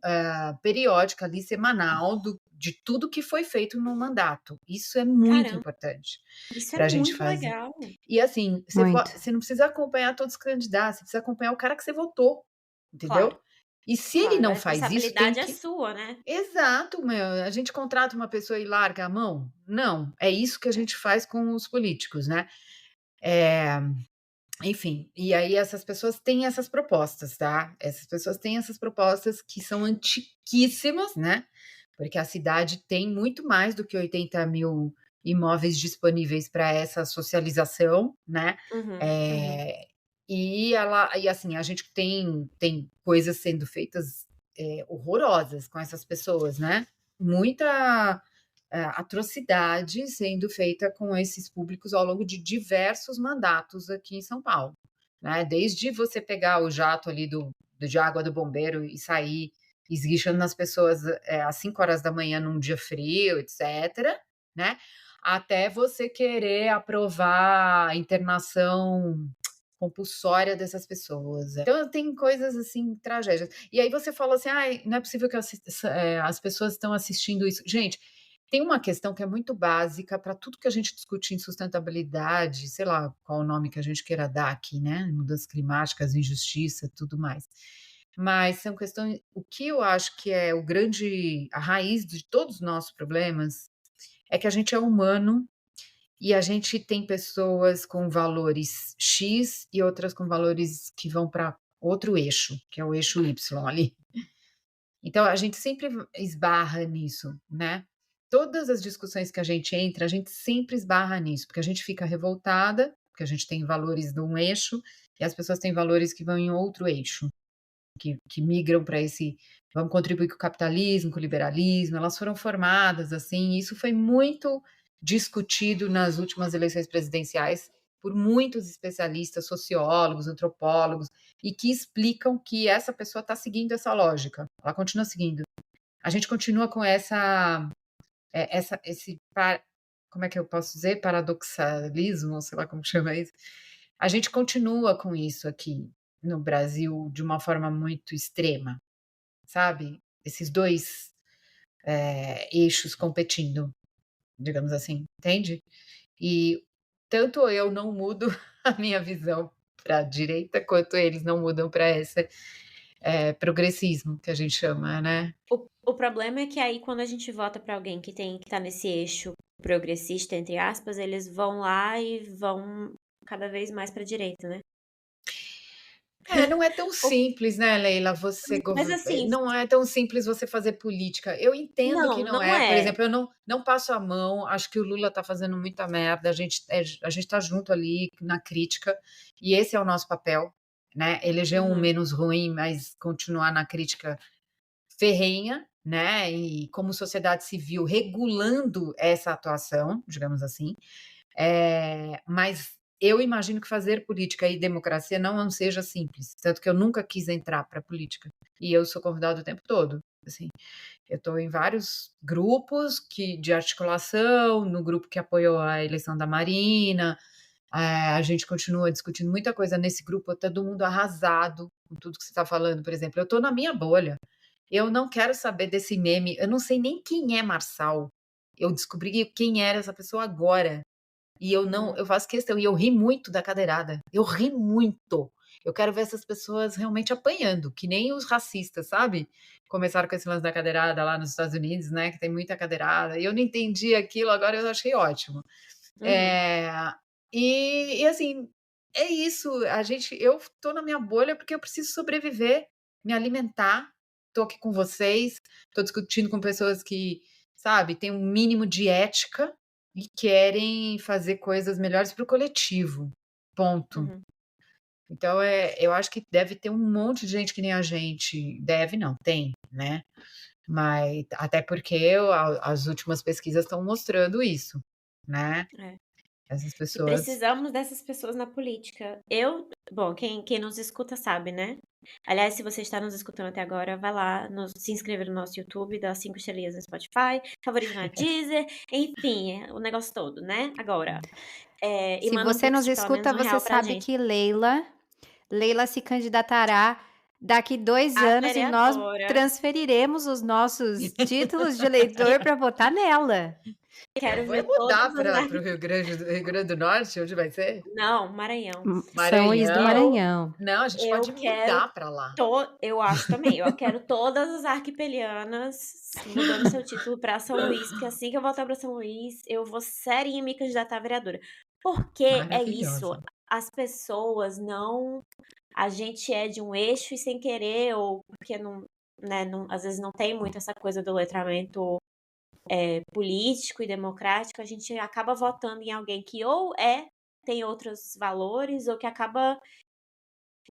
periódica ali, semanal, de tudo que foi feito no mandato. Isso é muito Caramba, importante isso é para a gente muito fazer. legal. E assim, Muito. você não precisa acompanhar todos os candidatos, você precisa acompanhar o cara que você votou, Claro. entendeu? E se ele Claro, a não faz isso, tem responsabilidade é que sua, né. exato, meu, a gente contrata uma pessoa e larga a mão? Não, é isso que a É. gente faz com os políticos, né. Eh, enfim, e aí essas pessoas têm essas propostas, tá. Essas pessoas têm essas propostas que são antiquíssimas, né, porque a cidade tem muito mais do que 80.000 imóveis disponíveis para essa socialização, né, Uhum, uhum. eh, e assim, a gente tem coisas sendo feitas, horrorosas com essas pessoas, né. Muita, atrocidade sendo feita com esses públicos ao longo de diversos mandatos aqui em São Paulo, né, desde você pegar o jato ali de água do bombeiro e sair esguichando nas pessoas, às 5 horas da manhã num dia frio, etcétera, né, até você querer aprovar a internação compulsória dessas pessoas. Então tem coisas, assim, tragédias. E aí você fala assim: "Ai, não é possível que as pessoas estão assistindo isso". Gente, tem uma questão que é muito básica para tudo que a gente discute em sustentabilidade, sei lá qual o nome que a gente queira dar aqui, né, mudanças climáticas, injustiça, tudo mais. Mas são questões o que eu acho que é o grande a raiz de todos os nossos problemas, é que a gente é humano e a gente tem pessoas com valores X e outras com valores que vão para outro eixo, que é o eixo Y ali. Então a gente sempre esbarra nisso, né. Todas as discussões que a gente entra, a gente sempre esbarra nisso, porque a gente fica revoltada, porque a gente tem valores de um eixo, e as pessoas têm valores que vão em outro eixo, que migram para esse vamos contribuir com o capitalismo, com o liberalismo, elas foram formadas assim, e isso foi muito discutido nas últimas eleições presidenciais por muitos especialistas, sociólogos, antropólogos, e que explicam que essa pessoa está seguindo essa lógica, ela continua seguindo. A gente continua com essa esse pa como é que eu posso dizer? Paradoxalismo, sei lá como chama isso. A gente continua com isso aqui no Brasil de uma forma muito extrema, sabe? Esses 2 eixos competindo, digamos assim, entende? E tanto eu não mudo a minha visão para a direita, quanto eles não mudam para esse, progressismo que a gente chama, né. O problema é que aí quando a gente vota pra alguém que tá nesse eixo progressista, entre aspas, eles vão lá e vão cada vez mais pra direita, né. É, não é tão O simples, né, Leila, você mas assim não é tão simples você fazer política. Eu entendo que não, não não é, por é. exemplo, eu não passo a mão, acho que o Lula tá fazendo muita merda, a gente tá junto ali na crítica, e esse é o nosso papel, né, eleger um Uhum, menos ruim, mas continuar na crítica ferrenha, né, e como sociedade civil regulando essa atuação, digamos assim. Mas eu imagino que fazer política e democracia não seja simples, tanto que eu nunca quis entrar para política, e eu sou convidada o tempo todo, assim. Eu estou em vários grupos de articulação, no grupo que apoiou a eleição da Marina, a gente continua discutindo muita coisa nesse grupo, todo mundo arrasado com tudo que você está falando, por exemplo, eu estou na minha bolha, eu não quero saber desse meme, eu não sei nem quem é Marçal, eu descobri quem era essa pessoa agora. E eu não uhum. eu faço questão, e eu ri muito da cadeirada, eu ri muito. Eu quero ver essas pessoas realmente apanhando, que nem os racistas, sabe. Começaram com esse lance da cadeirada lá nos Estados Unidos, né, que tem muita cadeirada, e eu não entendi aquilo, agora eu achei ótimo. Uhum. Eh, e assim, é isso, eu tô na minha bolha, porque eu preciso sobreviver, me alimentar, tô aqui com vocês, tô discutindo com pessoas que, sabe, têm um mínimo de ética e querem fazer coisas melhores para o coletivo, ponto. Uhum. Então, eu acho que deve ter um monte de gente que nem a gente, deve não, tem, né, mas até porque as últimas pesquisas estão mostrando isso, né, É. essas E pessoas. precisamos dessas pessoas na política. Bom, quem nos escuta sabe, né. Aliás, se você está nos escutando até agora, vai lá se inscrever no nosso YouTube, dá 5 estrelinhas no Spotify, favorito na Deezer, enfim, o negócio todo, né. Agora, e Se manda um você pix nos de pelo menos escuta, você R$ 1 pra sabe gente. que Leila se candidatará Daqui 2 A anos e nós vereadora. transferiremos os nossos títulos de eleitor para votar nela. Quero Vai ver todas mudar as para o Rio Grande do Norte? Onde vai ser? não, Maranhão. São Luís do Maranhão? Maranhão. Não, a gente Eu pode quero mudar para lá. eu acho também, eu quero todas as arquipelianas mudando seu título para São Luís, porque assim que eu voltar para São Luís, eu vou serinha me candidatar a vereadora. Porque é isso, Maravilhosa. as pessoas não a gente é de um eixo e sem querer ou porque não, né, não às vezes não tem muito essa coisa do letramento, político e democrático, a gente acaba votando em alguém que ou tem outros valores ou que acaba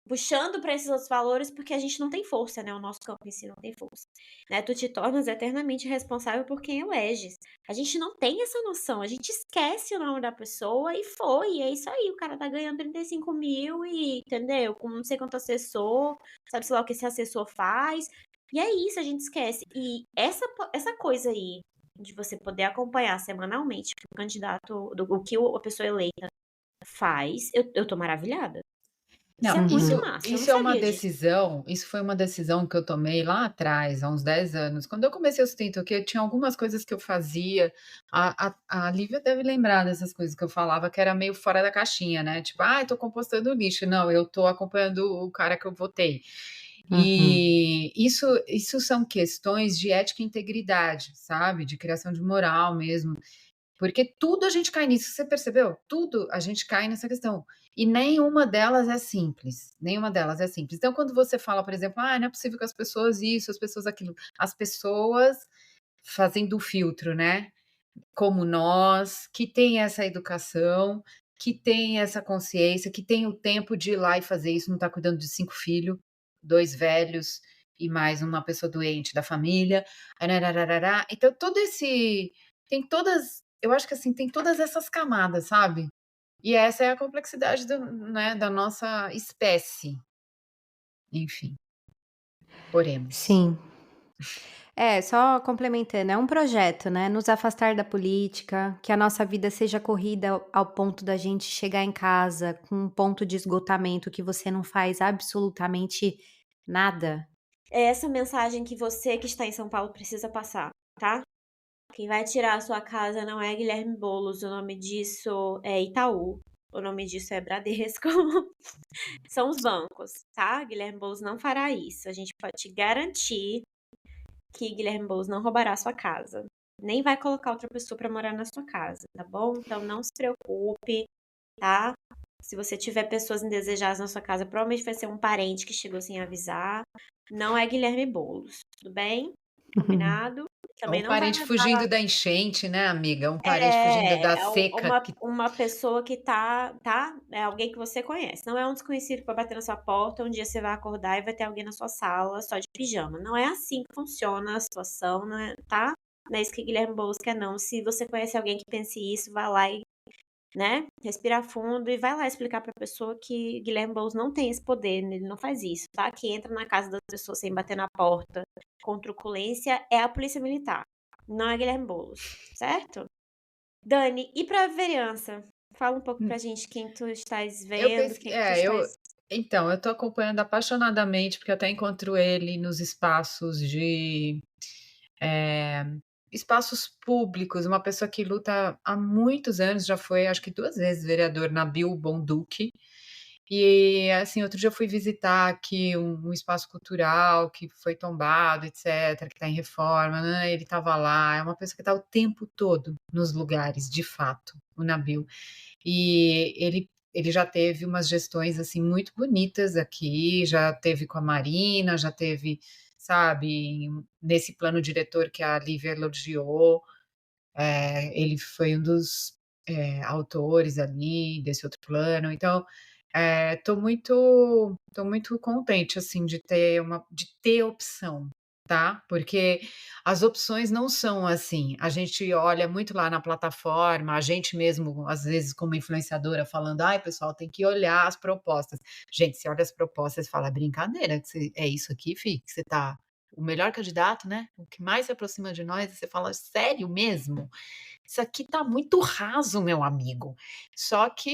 puxando para esses outros valores, porque a gente não tem força, né? O nosso campo em si não tem força. Né? Tu te tornas eternamente responsável por quem eleges. A gente não tem essa noção, a gente esquece o nome da pessoa e foi, e é isso aí. O cara tá ganhando 35 mil e, entendeu? Com não sei quanto assessor, sabe sei lá o que esse assessor faz. E é isso, a gente esquece. E essa coisa aí, de você poder acompanhar semanalmente o candidato, o que a pessoa eleita faz, eu tô maravilhada. Isso Não, é muito Uhum. massa, eu não isso é uma sabia disso. decisão, isso foi uma decisão que eu tomei lá atrás, há uns 10 anos. Quando eu comecei o Sustento Aqui, eu tinha algumas coisas que eu fazia, a Lívia deve lembrar dessas coisas que eu falava, que era meio fora da caixinha, né, tipo: "Ai, tô compostando lixo", não, eu tô acompanhando o cara que eu votei. Uhum. E isso são questões de ética e integridade, sabe, de criação de moral mesmo. Porque tudo a gente cai nisso, você percebeu? Tudo a gente cai nessa questão. E nenhuma delas é simples, nenhuma delas é simples. Então, quando você fala, por exemplo: "Ah, não é possível que as pessoas isso, as pessoas aquilo", as pessoas fazendo o filtro, né, como nós, que tem essa educação, que tem essa consciência, que tem o tempo de ir lá e fazer isso, não tá cuidando de 5 filhos, 2 velhos e mais uma pessoa doente da família, arararará. Então todo esse tem todas eu acho que, assim, tem todas essas camadas, sabe. E essa é a complexidade do né, da nossa espécie. Enfim, oremos. Sim. É, só complementando, é um projeto, né, nos afastar da política, que a nossa vida seja corrida ao ponto da gente chegar em casa com um ponto de esgotamento que você não faz absolutamente nada. É essa mensagem que você que está em São Paulo precisa passar, tá? Quem vai tirar a sua casa não é Guilherme Boulos, o nome disso é Itaú, o nome disso é Bradesco, são os bancos, tá? Guilherme Boulos não fará isso. A gente pode te garantir que Guilherme Boulos não roubará a sua casa. Nem vai colocar outra pessoa para morar na sua casa, tá bom? Então não se preocupe, tá? Se você tiver pessoas indesejadas na sua casa, provavelmente vai ser um parente que chegou sem avisar. Não é Guilherme Boulos, tudo bem? Combinado? Ou Também um não vai parente levar. fugindo da enchente, né, amiga, um parente fugindo da É seca que uma pessoa que tá? É alguém que você conhece. Não é um desconhecido que vai bater na sua porta, um dia você vai acordar e vai ter alguém na sua sala só de pijama. Não é assim que funciona a situação, não é, tá? Não é isso que Guilherme Boulos quer, não. Se você conhece alguém que pense isso, vai lá e, né, respira fundo e vai lá explicar pra pessoa que Guilherme Boulos não tem esse poder, ele não faz isso, tá? Que entra na casa das pessoas sem bater na porta com truculência é a polícia militar, não é Guilherme Boulos, certo? Dani, e pra vereança? Fala um pouco pra gente quem tu estás eu vendo, penso quem que tu estás. então, eu tô acompanhando apaixonadamente, porque eu até encontro ele nos espaços eh, espaços públicos, uma pessoa que luta há muitos anos, já foi acho que 2 vezes vereador na Nabil Bonduque. E, assim, outro dia eu fui visitar aqui um espaço cultural que foi tombado, etcétera, que está em reforma, né, ele estava lá, é uma pessoa que está o tempo todo nos lugares, de fato, o Nabil. E ele já teve umas gestões, assim, muito bonitas aqui, já teve com a Marina, já teve, sabe, nesse plano diretor que a Lívia elogiou, ele foi um dos, autores ali desse outro plano, então, tô muito contente, assim, de ter opção, tá, porque as opções não são assim, a gente olha muito lá na plataforma, a gente mesmo, às vezes, como influenciadora falando: "Ai, pessoal, tem que olhar as propostas". Gente, você olha as propostas e fala: "Brincadeira que você é isso aqui, fi, que você tá o melhor candidato, né, o que mais se aproxima de nós", e você fala: "Sério mesmo? Isso aqui tá muito raso, meu amigo". Só que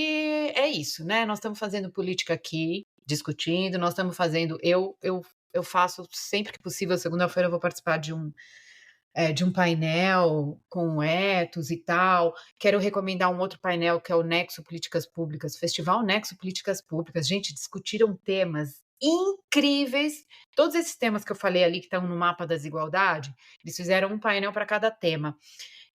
é isso, né, nós estamos fazendo política aqui, discutindo, nós estamos fazendo, eu faço sempre que possível, segunda-feira eu vou participar de um painel com o Ethos e tal. Quero recomendar um outro painel que é o Nexo Políticas Públicas, Festival Nexo Políticas Públicas. Gente, discutiram temas incríveis. Todos esses temas que eu falei ali que estão no mapa da desigualdade, eles fizeram um painel para cada tema.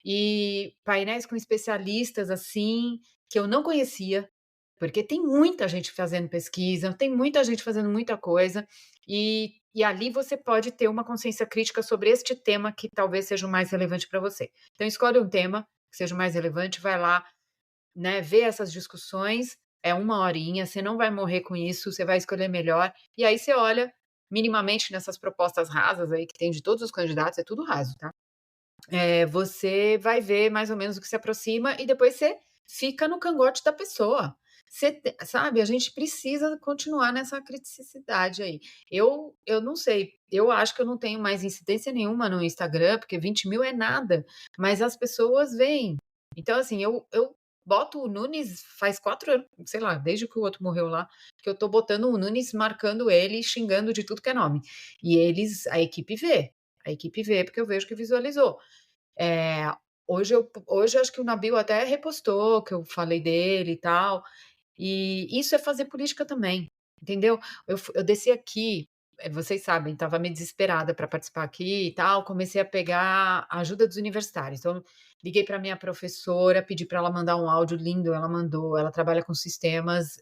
E painéis com especialistas assim que eu não conhecia, porque tem muita gente fazendo pesquisa, tem muita gente fazendo muita coisa, e ali você pode ter uma consciência crítica sobre este tema que talvez seja o mais relevante para você. Então, escolhe um tema que seja o mais relevante, vai lá, né, ver essas discussões, é 1 horinha, você não vai morrer com isso, você vai escolher melhor, e aí você olha minimamente nessas propostas rasas aí que tem de todos os candidatos, é tudo raso, tá? Você vai ver mais ou menos o que se aproxima e depois você fica no cangote da pessoa. Sabe, a gente precisa continuar nessa criticidade aí. Eu não sei, eu acho que eu não tenho mais incidência nenhuma no Instagram, porque 20.000 é nada, mas as pessoas veem. Então, assim, eu boto o Nunes faz 4 anos, sei lá, desde que o outro morreu lá, que eu tô botando o Nunes, marcando ele e xingando de tudo que é nome. E a equipe vê, porque eu vejo que visualizou. É, hoje eu acho que o Nabil até repostou que eu falei dele e tal, e isso é fazer política também, entendeu? Eu desci aqui, vocês sabem, estava meio desesperada para participar aqui e tal, comecei a pegar a ajuda dos universitários. Então, liguei para minha professora, pedi para ela mandar um áudio lindo, ela mandou. Ela trabalha com sistemas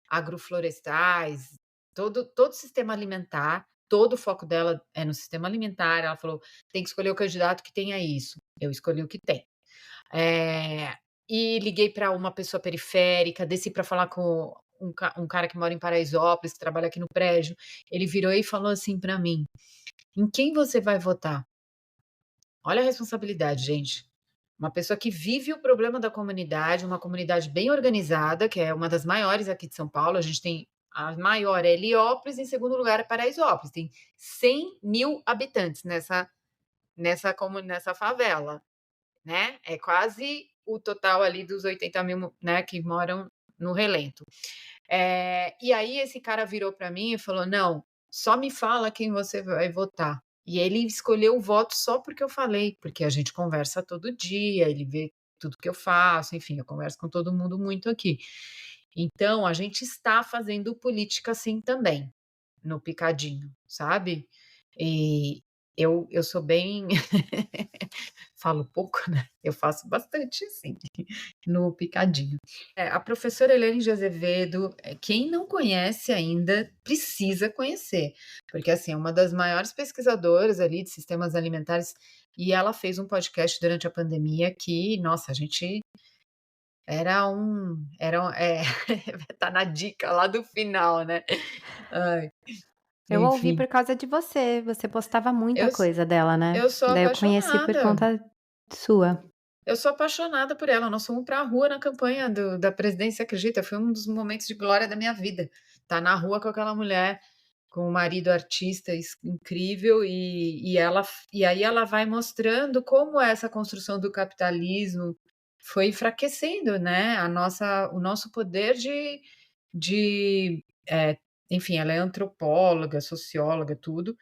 agroflorestais, todo sistema alimentar, todo o foco dela é no sistema alimentar. Ela falou: tem que escolher o candidato que tenha isso. Eu escolhi o que tem. Eh, e liguei para uma pessoa periférica, desci para falar com um cara que mora em Paraisópolis, que trabalha aqui no prédio. Ele virou e falou assim para mim: "Em quem você vai votar?". Olha a responsabilidade, gente. Uma pessoa que vive o problema da comunidade, uma comunidade bem organizada, que é uma das maiores aqui de São Paulo. A gente tem a maior é Heliópolis, em segundo lugar é Paraisópolis. Tem 100.000 habitantes nessa favela, né? É quase o total ali dos 80.000, né, que moram no relento. E aí esse cara virou para mim e falou: "Não, só me fala quem você vai votar". E ele escolheu o voto só porque eu falei, porque a gente conversa todo dia, ele vê tudo que eu faço, enfim, eu converso com todo mundo muito aqui. Então, a gente está fazendo política assim também, no picadinho, sabe? E eu sou bem falo pouco, né, eu faço bastante sim, no picadinho. A professora Helene de Azevedo, quem não conhece ainda, precisa conhecer, porque, assim, é uma das maiores pesquisadoras ali de sistemas alimentares, e ela fez um podcast durante a pandemia que, nossa, a gente tá na dica lá do final, né. Ai, Eu ouvi enfim, por causa de você, você postava muita eu coisa dela, né. eu sou Daí eu conheci por apaixonada. conta sua. Eu sou apaixonada por ela, nós fomos para a rua na campanha da presidência, acredita? Foi um dos momentos de glória da minha vida, tá na rua com aquela mulher, com o marido artista incrível, e aí ela vai mostrando como essa construção do capitalismo foi enfraquecendo, né, o nosso poder enfim, ela é antropóloga, socióloga, tudo,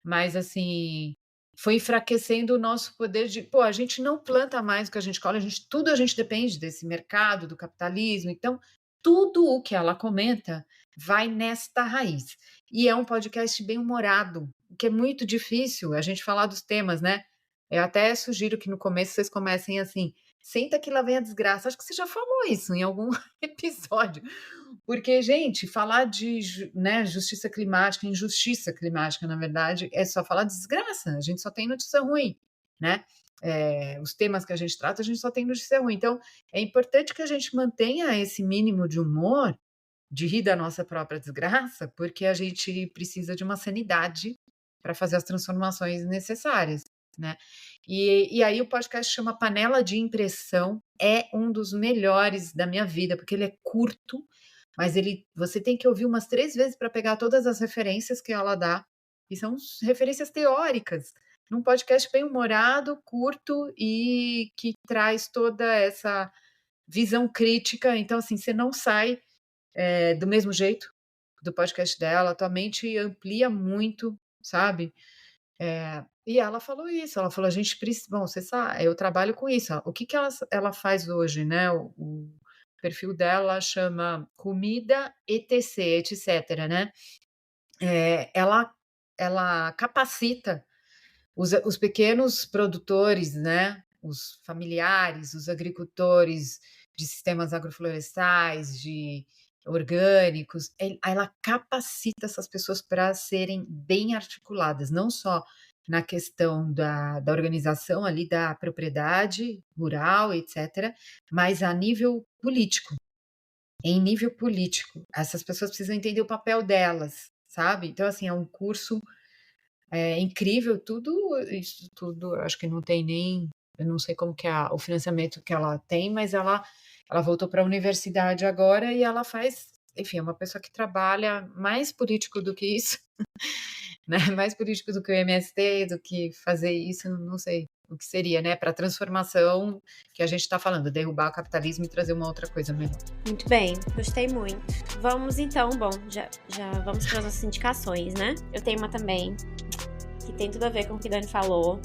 mas assim, foi enfraquecendo o nosso poder de, pô, a gente não planta mais o que a gente colhe, tudo a gente depende desse mercado, do capitalismo. Então, tudo o que ela comenta vai nesta raiz. E é um podcast bem humorado, o que é muito difícil a gente falar dos temas, né? Eu até sugiro que no começo vocês comecem assim: "Senta que lá vem a desgraça". Acho que você já falou isso em algum episódio. Porque, gente, falar de né, justiça climática, injustiça climática, na verdade, é só falar de desgraça. A gente só tem notícia ruim, né? Os temas que a gente trata, a gente só tem notícia ruim. Então, é importante que a gente mantenha esse mínimo de humor, de rir da nossa própria desgraça, porque a gente precisa de uma sanidade para fazer as transformações necessárias, né? E aí o podcast chama Panela de Impressão, é um dos melhores da minha vida, porque ele é curto, mas você tem que ouvir umas 3 vezes para pegar todas as referências que ela dá, e são referências teóricas, num podcast bem humorado, curto e que traz toda essa visão crítica. Então, assim, você não sai, do mesmo jeito do podcast dela, tua mente amplia muito, sabe. E ela falou isso, ela falou: "A gente preci bom, você sabe, eu trabalho com isso". O que que ela faz hoje, né, o perfil dela chama Comida etc, etcétera, né. Ela capacita os pequenos produtores, né, os familiares, os agricultores de sistemas agroflorestais, de orgânicos, ela capacita essas pessoas para serem bem articuladas, não só na questão da organização ali da propriedade rural, etcétera, mas a nível político. Em nível político, essas pessoas precisam entender o papel delas, sabe. Então, assim, é um curso incrível, isso tudo, acho que não tem nem, eu não sei como que é o financiamento que ela tem, mas ela voltou para a universidade agora e ela faz, enfim, é uma pessoa que trabalha mais político do que isso, né, mais político do que o MST, do que fazer isso, não sei o que seria, né, para a transformação que a gente está falando, derrubar o capitalismo e trazer uma outra coisa melhor. Muito bem, gostei muito. Vamos então, bom, já vamos para as nossas indicações, né? Eu tenho uma também que tem tudo a ver com o que Dani falou.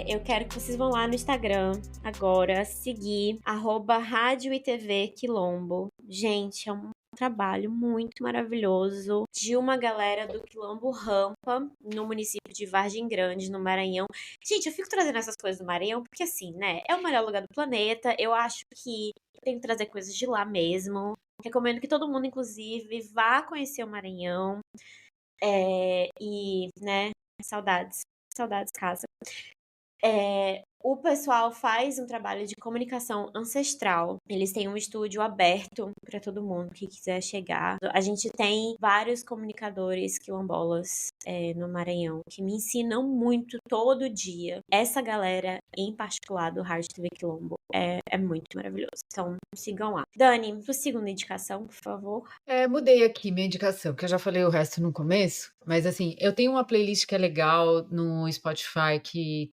Eu quero que vocês vão lá no Instagram agora, seguir @Rádio e TV Quilombo. Gente, é um trabalho muito maravilhoso de uma galera do Quilombo Rampa, no município de Vargem Grande, no Maranhão. Gente, eu fico trazendo essas coisas do Maranhão porque, assim, né, é o melhor lugar do planeta. Eu acho que tem que trazer coisas de lá mesmo. Recomendo que todo mundo, inclusive, vá conhecer o Maranhão. E, né, saudades, casa. O pessoal faz um trabalho de comunicação ancestral. Eles têm um estúdio aberto para todo mundo que quiser chegar. A gente tem vários comunicadores quilombolas no Maranhão que me ensinam muito todo dia. Essa galera, em particular, do Rádio TV Quilombo, é muito maravilhoso. Então, sigam lá. Dani, sua segunda indicação, por favor. Mudei aqui minha indicação, porque eu já falei o resto no começo, mas assim, eu tenho uma playlist que é legal no Spotify que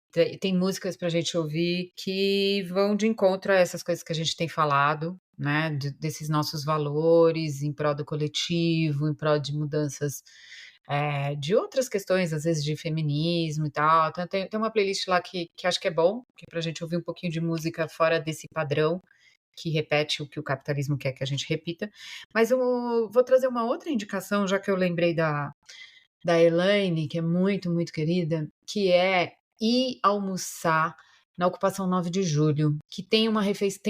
tem músicas pra gente ouvir que vão de encontro a essas coisas que a gente tem falado, né, desses nossos valores em prol do coletivo, em prol de mudanças, de outras questões, às vezes de feminismo e tal. Então tem uma playlist lá que acho que é bom, que é pra gente ouvir um pouquinho de música fora desse padrão, que repete o que o capitalismo quer que a gente repita. Mas eu vou trazer uma outra indicação, já que eu lembrei da Elaine, que é muito, muito querida, que é ir almoçar na Ocupação 9 de Julho, que tem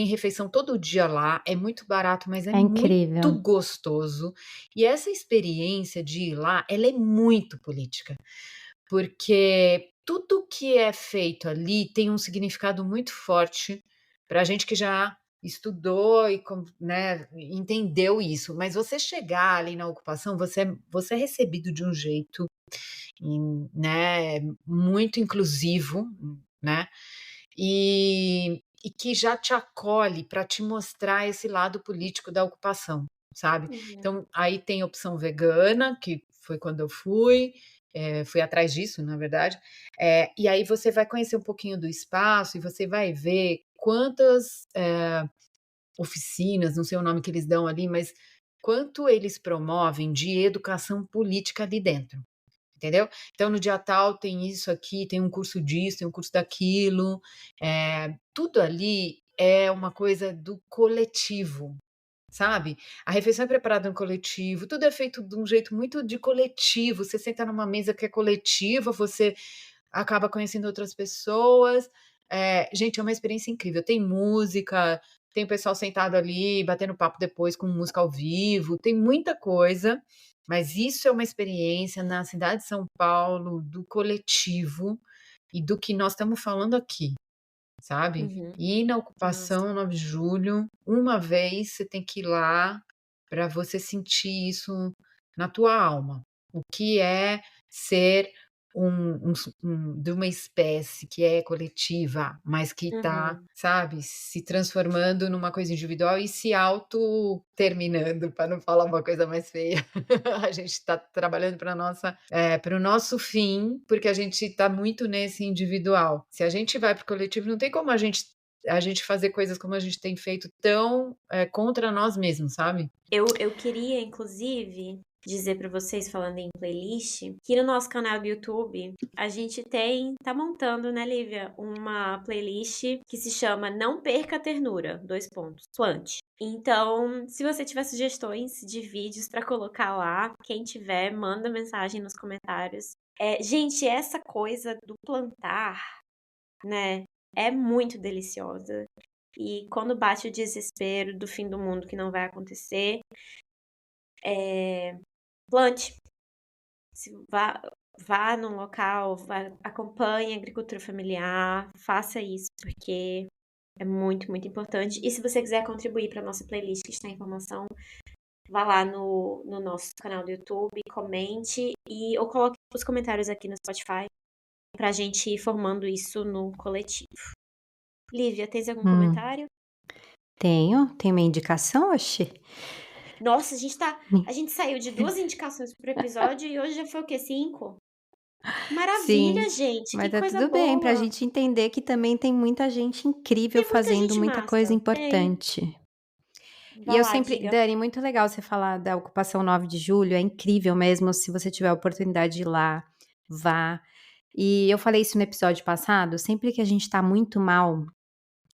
refeição todo dia lá, é muito barato, mas é É incrível. muito gostoso. E essa experiência de ir lá, ela é muito política, porque tudo que é feito ali tem um significado muito forte para a gente que já estudou e né, entendeu isso. Mas você chegar ali na ocupação, você é recebido de um jeito, né, muito inclusivo, né, e que já te acolhe para te mostrar esse lado político da ocupação, sabe. Uhum. Então, aí tem opção vegana, que foi quando eu fui atrás disso, na verdade, e aí você vai conhecer um pouquinho do espaço e você vai ver quantas, oficinas, não sei o nome que eles dão ali, mas quanto eles promovem de educação política ali dentro. Entendeu? Então, no dia tal tem isso aqui, tem um curso disso, tem um curso daquilo, tudo ali é uma coisa do coletivo, sabe? A refeição é preparada no coletivo, tudo é feito de um jeito muito de coletivo. Você senta numa mesa que é coletiva, você acaba conhecendo outras pessoas. Gente, é uma experiência incrível. Tem música, tem o pessoal sentado ali, batendo papo depois com música ao vivo, tem muita coisa, mas isso é uma experiência na cidade de São Paulo, do coletivo e do que nós estamos falando aqui, sabe? Uhum. E na Nossa. ocupação 9 de julho, uma vez você tem que ir lá para você sentir isso na tua alma. O que é ser de uma espécie que é coletiva, mas que está, Uhum. sabe, se transformando numa coisa individual e se autoterminando, para não falar uma coisa mais feia. A gente está trabalhando para o nosso fim, porque a gente está muito nesse individual. Se a gente vai para o coletivo, não tem como a gente fazer coisas como a gente tem feito tão contra nós mesmos, sabe? Eu queria, inclusive, dizer pra vocês, falando em playlist, que no nosso canal do YouTube, a gente tá montando, né, Lívia, uma playlist que se chama Não Perca a Ternura, dois pontos, Plant. Então, se você tiver sugestões de vídeos pra colocar lá, quem tiver, manda mensagem nos comentários. Gente, essa coisa do plantar, né, é muito deliciosa. E quando bate o desespero do fim do mundo que não vai acontecer, plante. Vá num local, acompanhe a agricultura familiar, faça isso, porque é muito, muito importante. E se você quiser contribuir para a nossa playlist que está em informação, vá lá no nosso canal do YouTube, comente ou coloque os comentários aqui no Spotify para a gente ir formando isso no coletivo. Lívia, tens algum Hum, comentário? tem uma indicação, oxi? Nossa, a gente saiu de 2 indicações pro episódio e hoje já foi o quê? 5? Sim, Maravilha, gente, que mas tá coisa tudo bem, pra boa. gente entender que também tem muita gente incrível Tem muita fazendo gente muita coisa massa. Tem. importante. E Vá eu lá, sempre, diga. Dani, muito legal você falar da ocupação 9 de julho, é incrível mesmo, se você tiver a oportunidade de ir lá, vá. E eu falei isso no episódio passado, sempre que a gente tá muito mal,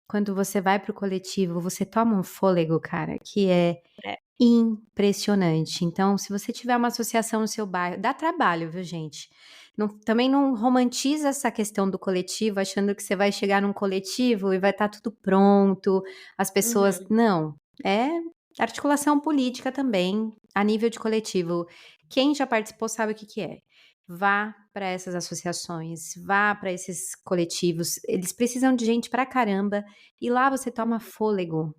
quando você vai pro coletivo, você toma um fôlego, cara, que é É. impressionante. Então, se você tiver uma associação no seu bairro, dá trabalho, viu, gente? Também não romantiza essa questão do coletivo, achando que você vai chegar num coletivo e vai estar tudo pronto, as pessoas. Uhum. Não, é articulação política também, a nível de coletivo. Quem já participou sabe o que que é. Vá para essas associações, vá para esses coletivos, eles precisam de gente pra caramba, e lá você toma fôlego.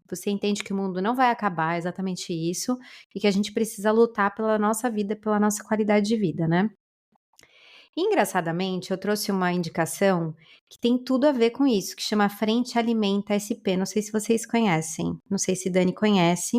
Você entende que o mundo não vai acabar, é exatamente isso, e que a gente precisa lutar pela nossa vida, pela nossa qualidade de vida, né? E, engraçadamente, eu trouxe uma indicação que tem tudo a ver com isso, que chama Frente Alimenta SP. Não sei se vocês conhecem, não sei se Dani conhece,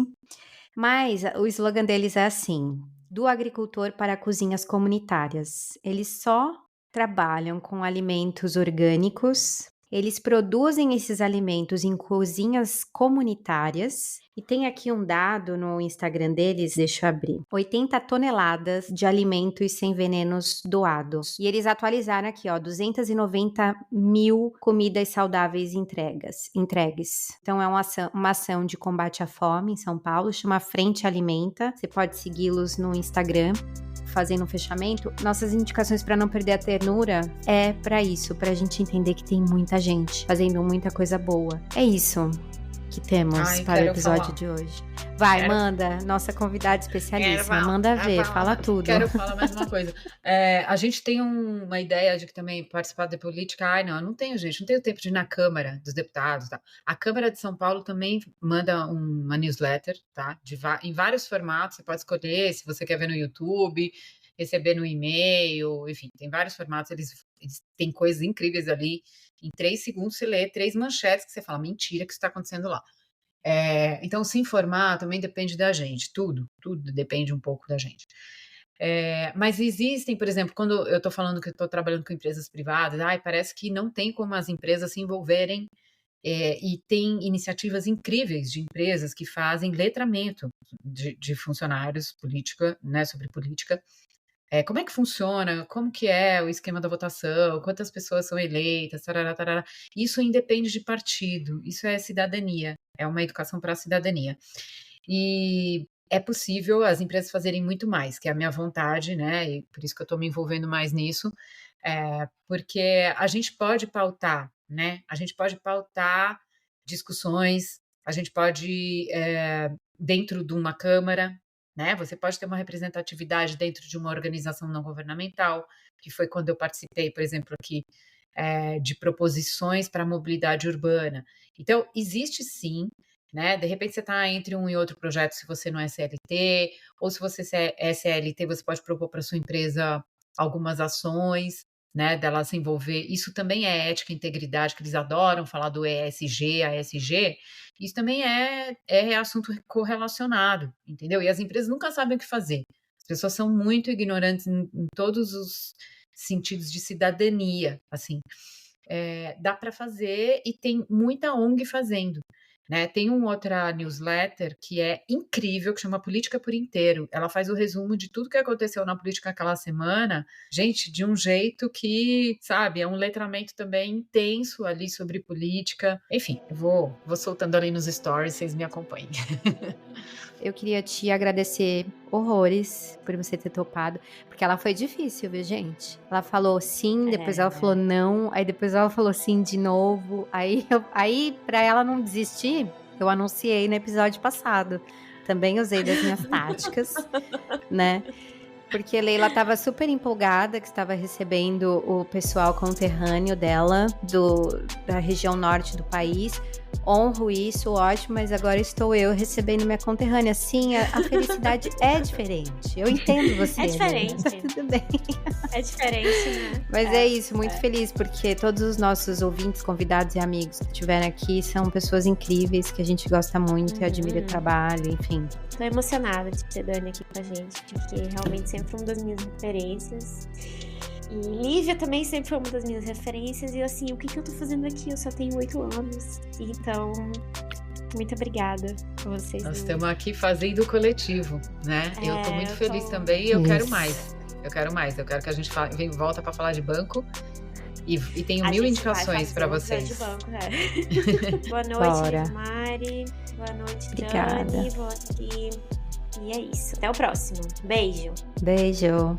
mas o slogan deles é assim: do agricultor para cozinhas comunitárias. Eles só trabalham com alimentos orgânicos, eles produzem esses alimentos em cozinhas comunitárias. E tem aqui um dado no Instagram deles, deixa eu abrir: 80 toneladas de alimentos sem venenos doados. E eles atualizaram aqui, ó, 290 mil comidas saudáveis entregues. Então é uma ação de combate à fome em São Paulo, chama Frente Alimenta. Você pode segui-los no Instagram. Fazendo um fechamento, nossas indicações para não perder a ternura é para isso, para a gente entender que tem muita gente fazendo muita coisa boa. É isso que temos Ai, para o quero episódio falar. de hoje. Vai, Quero manda, nossa convidada especialíssima, falar. manda ver, fala tudo. Quero falar mais uma coisa. A gente tem uma ideia de que também participar da política. Ai, não, eu não tenho, gente, não tenho tempo de ir na Câmara dos Deputados. Tá? A Câmara de São Paulo também manda uma newsletter, tá? Em vários formatos. Você pode escolher se você quer ver no YouTube, receber no e-mail, enfim, tem vários formatos. Eles têm coisas incríveis ali. Em 3 segundos você lê 3 manchetes que você fala, mentira que isso está acontecendo lá. Então, se informar também depende da gente, tudo depende um pouco da gente. Mas existem, por exemplo, quando eu estou falando que eu estou trabalhando com empresas privadas, parece que não tem como as empresas se envolverem, e tem iniciativas incríveis de empresas que fazem letramento de funcionários né, sobre política. Como é que funciona? Como que é o esquema da votação? Quantas pessoas são eleitas? Tarará, tarará. Isso independe de partido, isso é cidadania, é uma educação para a cidadania. E é possível as empresas fazerem muito mais, que é a minha vontade, né? E por isso que eu estou me envolvendo mais nisso, porque a gente pode pautar, né? A gente pode pautar discussões, a gente pode, dentro de uma Câmara, né? Você pode ter uma representatividade dentro de uma organização não governamental, que foi quando eu participei, por exemplo, aqui, de proposições para a mobilidade urbana. Então, existe sim, né? De repente você está entre um e outro projeto, se você não é CLT, ou se você é CLT, você pode propor para sua empresa algumas ações, né? Dela se envolver. Isso também é ética e integridade, que eles adoram falar do ESG, ASG. Isso também é assunto correlacionado, entendeu? E as empresas nunca sabem o que fazer. As pessoas são muito ignorantes em todos os sentidos de cidadania, assim. Dá para fazer e tem muita ONG fazendo. né? Tem uma outra newsletter que é incrível, que chama Política por Inteiro. Ela faz o resumo de tudo que aconteceu na política aquela semana, gente, de um jeito que, sabe, é um letramento também intenso ali sobre política. Enfim, eu vou soltando ali nos stories, vocês me acompanhem. Eu queria te agradecer horrores por você ter topado, porque ela foi difícil, viu, gente? Ela falou sim, depois ela falou não, aí depois ela falou sim de novo. Aí pra ela não desistir, eu anunciei no episódio passado. Também usei das minhas táticas, né? Porque Leila estava super empolgada que estava recebendo o pessoal conterrâneo dela da região norte do país. Honro isso, ótimo, mas agora estou eu recebendo minha conterrânea. Sim, a felicidade é diferente. Eu entendo você. É diferente. Tá tudo bem. É diferente, né? Mas é isso, muito feliz, porque todos os nossos ouvintes, convidados e amigos que estiveram aqui são pessoas incríveis, que a gente gosta muito e admira o trabalho, enfim. Tô emocionada de ter Dani aqui com a gente, porque realmente sempre foi uma das minhas referências. E Lívia também sempre foi uma das minhas referências. E assim, o que eu tô fazendo aqui? Eu só tenho 8 anos. Então, muito obrigada a vocês. Nós estamos aqui fazendo o coletivo, né? Eu tô muito feliz também e eu Isso. quero mais. Eu quero que a gente volta para falar de banco. E tenho 1000 indicações para vocês. De banco, Boa noite, Bora. Mari. Boa noite, Obrigada. Dani. Vou aqui. E é isso. Até o próximo. Beijo. Beijo.